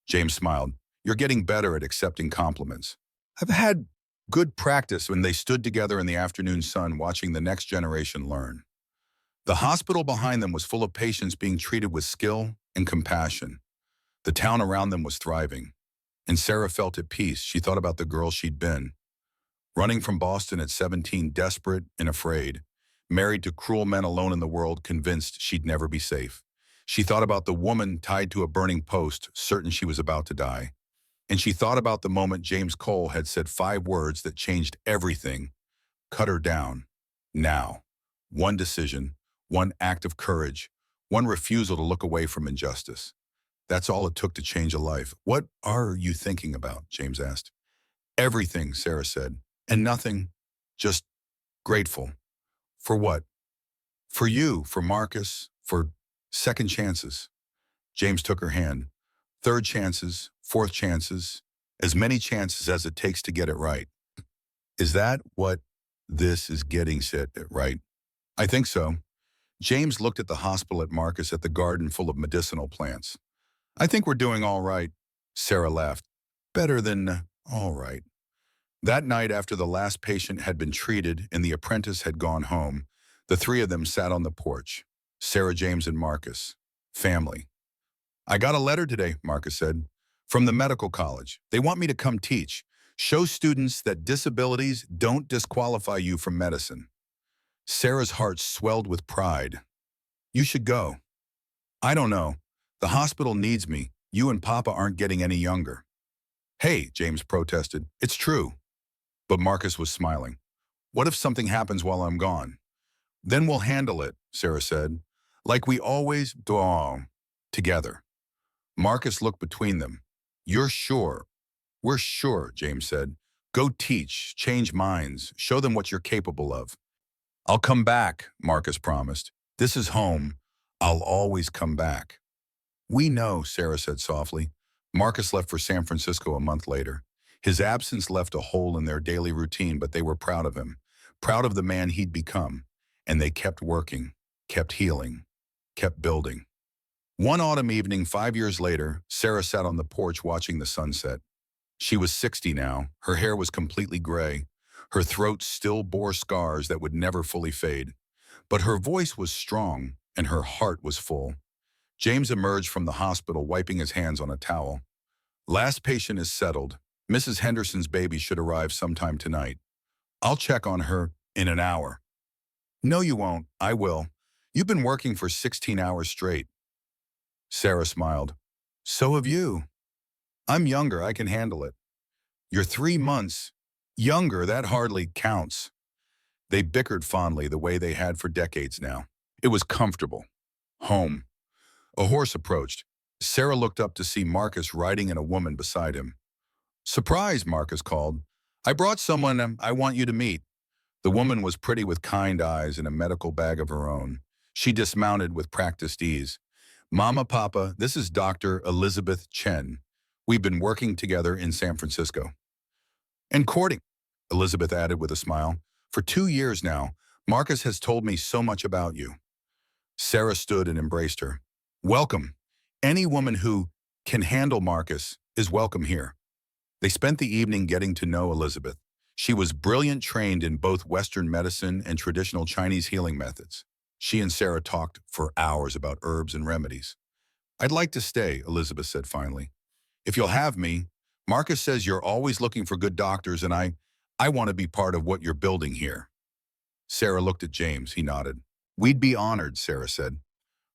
[SPEAKER 1] James smiled. You're getting better at accepting compliments. I've had good practice when they stood together in the afternoon sun watching the next generation learn. The hospital behind them was full of patients being treated with skill and compassion. The town around them was thriving, and Sarah felt at peace. She thought about the girl she'd been, running from Boston at 17, desperate and afraid, married to cruel men, alone in the world, convinced she'd never be safe. She thought about the woman tied to a burning post, certain she was about to die. And she thought about the moment James Cole had said 5 words that changed everything. Cut her down. Now. One decision, one act of courage, one refusal to look away from injustice. That's all it took to change a life. What are you thinking about? James asked. Everything, Sarah said. And nothing, just grateful. For what? For you, for Marcus, for second chances. James took her hand. Third chances, fourth chances, as many chances as it takes to get it right. Is that what this is getting, said it right? I think so. James looked at the hospital at Marcus at the garden full of medicinal plants. I think we're doing all right. Sarah laughed. Better than all right. That night after the last patient had been treated and the apprentice had gone home, the three of them sat on the porch. Sarah, James, and Marcus. Family. I got a letter today, Marcus said, from the medical college. They want me to come teach. Show students that disabilities don't disqualify you from medicine. Sarah's heart swelled with pride. You should go. I don't know. The hospital needs me. You and Papa aren't getting any younger. Hey, James protested. It's true. But Marcus was smiling. What if something happens while I'm gone? Then we'll handle it, Sarah said. Like we always do, together. Marcus looked between them. You're sure? We're sure, James said. Go teach, change minds, show them what you're capable of. I'll come back, Marcus promised. This is home. I'll always come back. We know, Sarah said softly. Marcus left for San Francisco a month later. His absence left a hole in their daily routine, but they were proud of him, proud of the man he'd become. And they kept working, kept healing, kept building. One autumn evening, 5 years later, Sarah sat on the porch watching the sunset. She was 60 now. Her hair was completely gray. Her throat still bore scars that would never fully fade. But her voice was strong, and her heart was full. James emerged from the hospital, wiping his hands on a towel. Last patient is settled. Mrs. Henderson's baby should arrive sometime tonight. I'll check on her in an hour. No, you won't. I will. You've been working for 16 hours straight. Sarah smiled. So have you. I'm younger. I can handle it. You're 3 months younger. That hardly counts. They bickered fondly the way they had for decades now. It was comfortable. Home. A horse approached. Sarah looked up to see Marcus riding and a woman beside him. Surprise, Marcus called. I brought someone I want you to meet. The woman was pretty with kind eyes and a medical bag of her own. She dismounted with practiced ease. Mama, Papa, this is Dr. Elizabeth Chen. We've been working together in San Francisco. And courting, Elizabeth added with a smile. For 2 years now, Marcus has told me so much about you. Sarah stood and embraced her. Welcome. Any woman who can handle Marcus is welcome here. They spent the evening getting to know Elizabeth. She was brilliant, trained in both Western medicine and traditional Chinese healing methods. She and Sarah talked for hours about herbs and remedies. I'd like to stay, Elizabeth said finally. If you'll have me, Marcus says you're always looking for good doctors and I want to be part of what you're building here. Sarah looked at James. He nodded. We'd be honored, Sarah said.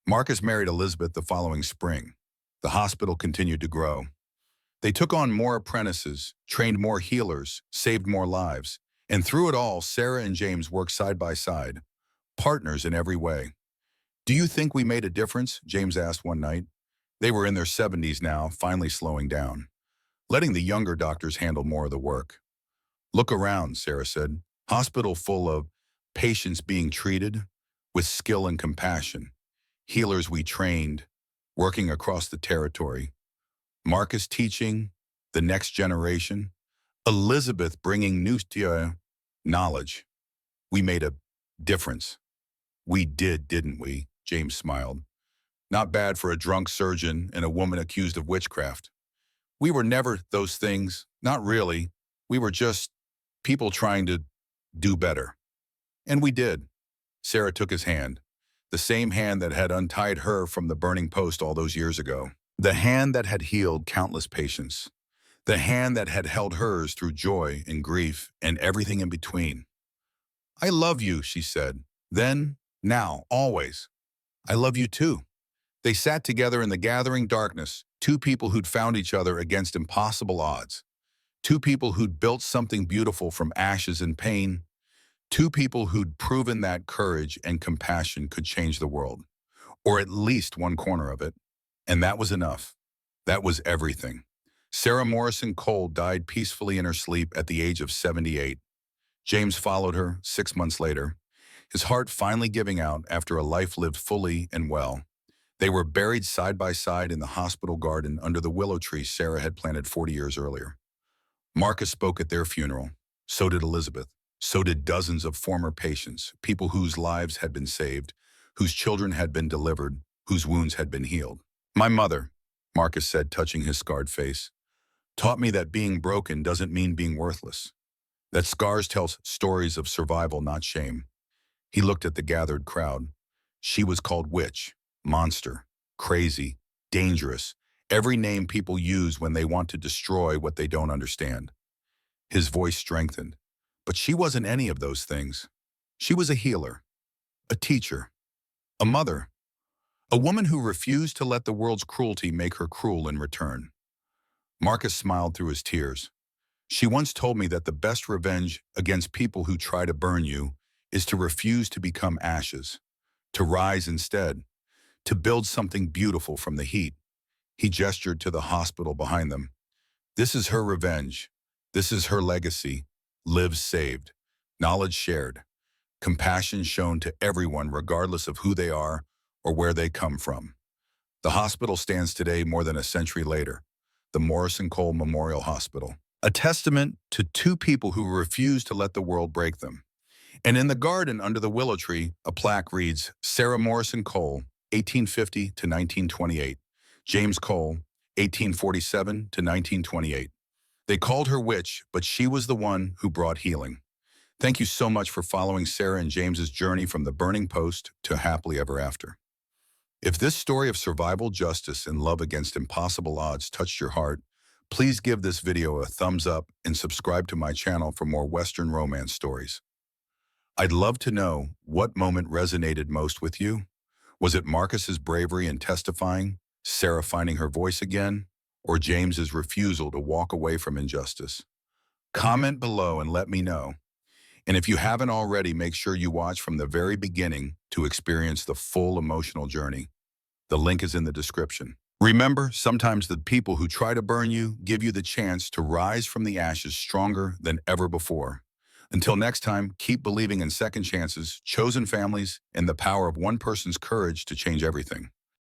[SPEAKER 1] Marcus married Elizabeth the following spring. The hospital continued to grow. They took on more apprentices, trained more healers, saved more lives. And through it all, Sarah and James worked side by side, partners in every way. Do you think we made a difference? James asked one night. They were in their 70s now, finally slowing down, letting the younger doctors handle more of the work. Look around, Sarah said. Hospital full of patients being treated with skill and compassion. Healers we trained, working across the territory. Marcus teaching the next generation. Elizabeth bringing new knowledge. We made a difference. We did, didn't we? James smiled. Not bad for a drunk surgeon and a woman accused of witchcraft. We were never those things, not really. We were just people trying to do better. And we did. Sarah took his hand, the same hand that had untied her from the burning post all those years ago. The hand that had healed countless patients. The hand that had held hers through joy and grief and everything in between. I love you, she said. Then, now, always. I love you too. They sat together in the gathering darkness, two people who'd found each other against impossible odds. Two people who'd built something beautiful from ashes and pain. Two people who'd proven that courage and compassion could change the world, or at least one corner of it. And that was enough. That was everything. Sarah Morrison Cole died peacefully in her sleep at the age of 78. James followed her 6 months later, his heart finally giving out after a life lived fully and well. They were buried side by side in the hospital garden under the willow tree Sarah had planted 40 years earlier. Marcus spoke at their funeral. So did Elizabeth. So did dozens of former patients, people whose lives had been saved, whose children had been delivered, whose wounds had been healed. My mother, Marcus said, touching his scarred face, taught me that being broken doesn't mean being worthless. That scars tell stories of survival, not shame. He looked at the gathered crowd. She was called witch, monster, crazy, dangerous, every name people use when they want to destroy what they don't understand. His voice strengthened. But she wasn't any of those things. She was a healer, a teacher, a mother, a woman who refused to let the world's cruelty make her cruel in return. Marcus smiled through his tears. She once told me that the best revenge against people who try to burn you is to refuse to become ashes, to rise instead, to build something beautiful from the heat. He gestured to the hospital behind them. This is her revenge. This is her legacy. Lives saved, knowledge shared, compassion shown to everyone regardless of who they are or where they come from. The hospital stands today more than a century later, the Morrison Cole Memorial Hospital, a testament to two people who refused to let the world break them. And in the garden under the willow tree, a plaque reads, Sarah Morrison Cole, 1850 to 1928. James Cole, 1847 to 1928. They called her witch, but she was the one who brought healing. Thank you so much for following Sarah and James's journey from the burning post to happily ever after. If this story of survival, justice, and love against impossible odds touched your heart, please give this video a thumbs up and subscribe to my channel for more Western romance stories. I'd love to know what moment resonated most with you. Was it Marcus's bravery in testifying, Sarah finding her voice again, or James's refusal to walk away from injustice? Comment below and let me know. And if you haven't already, make sure you watch from the very beginning to experience the full emotional journey. The link is in the description. Remember, sometimes the people who try to burn you give you the chance to rise from the ashes stronger than ever before. Until next time, keep believing in second chances, chosen families, and the power of one person's courage to change everything.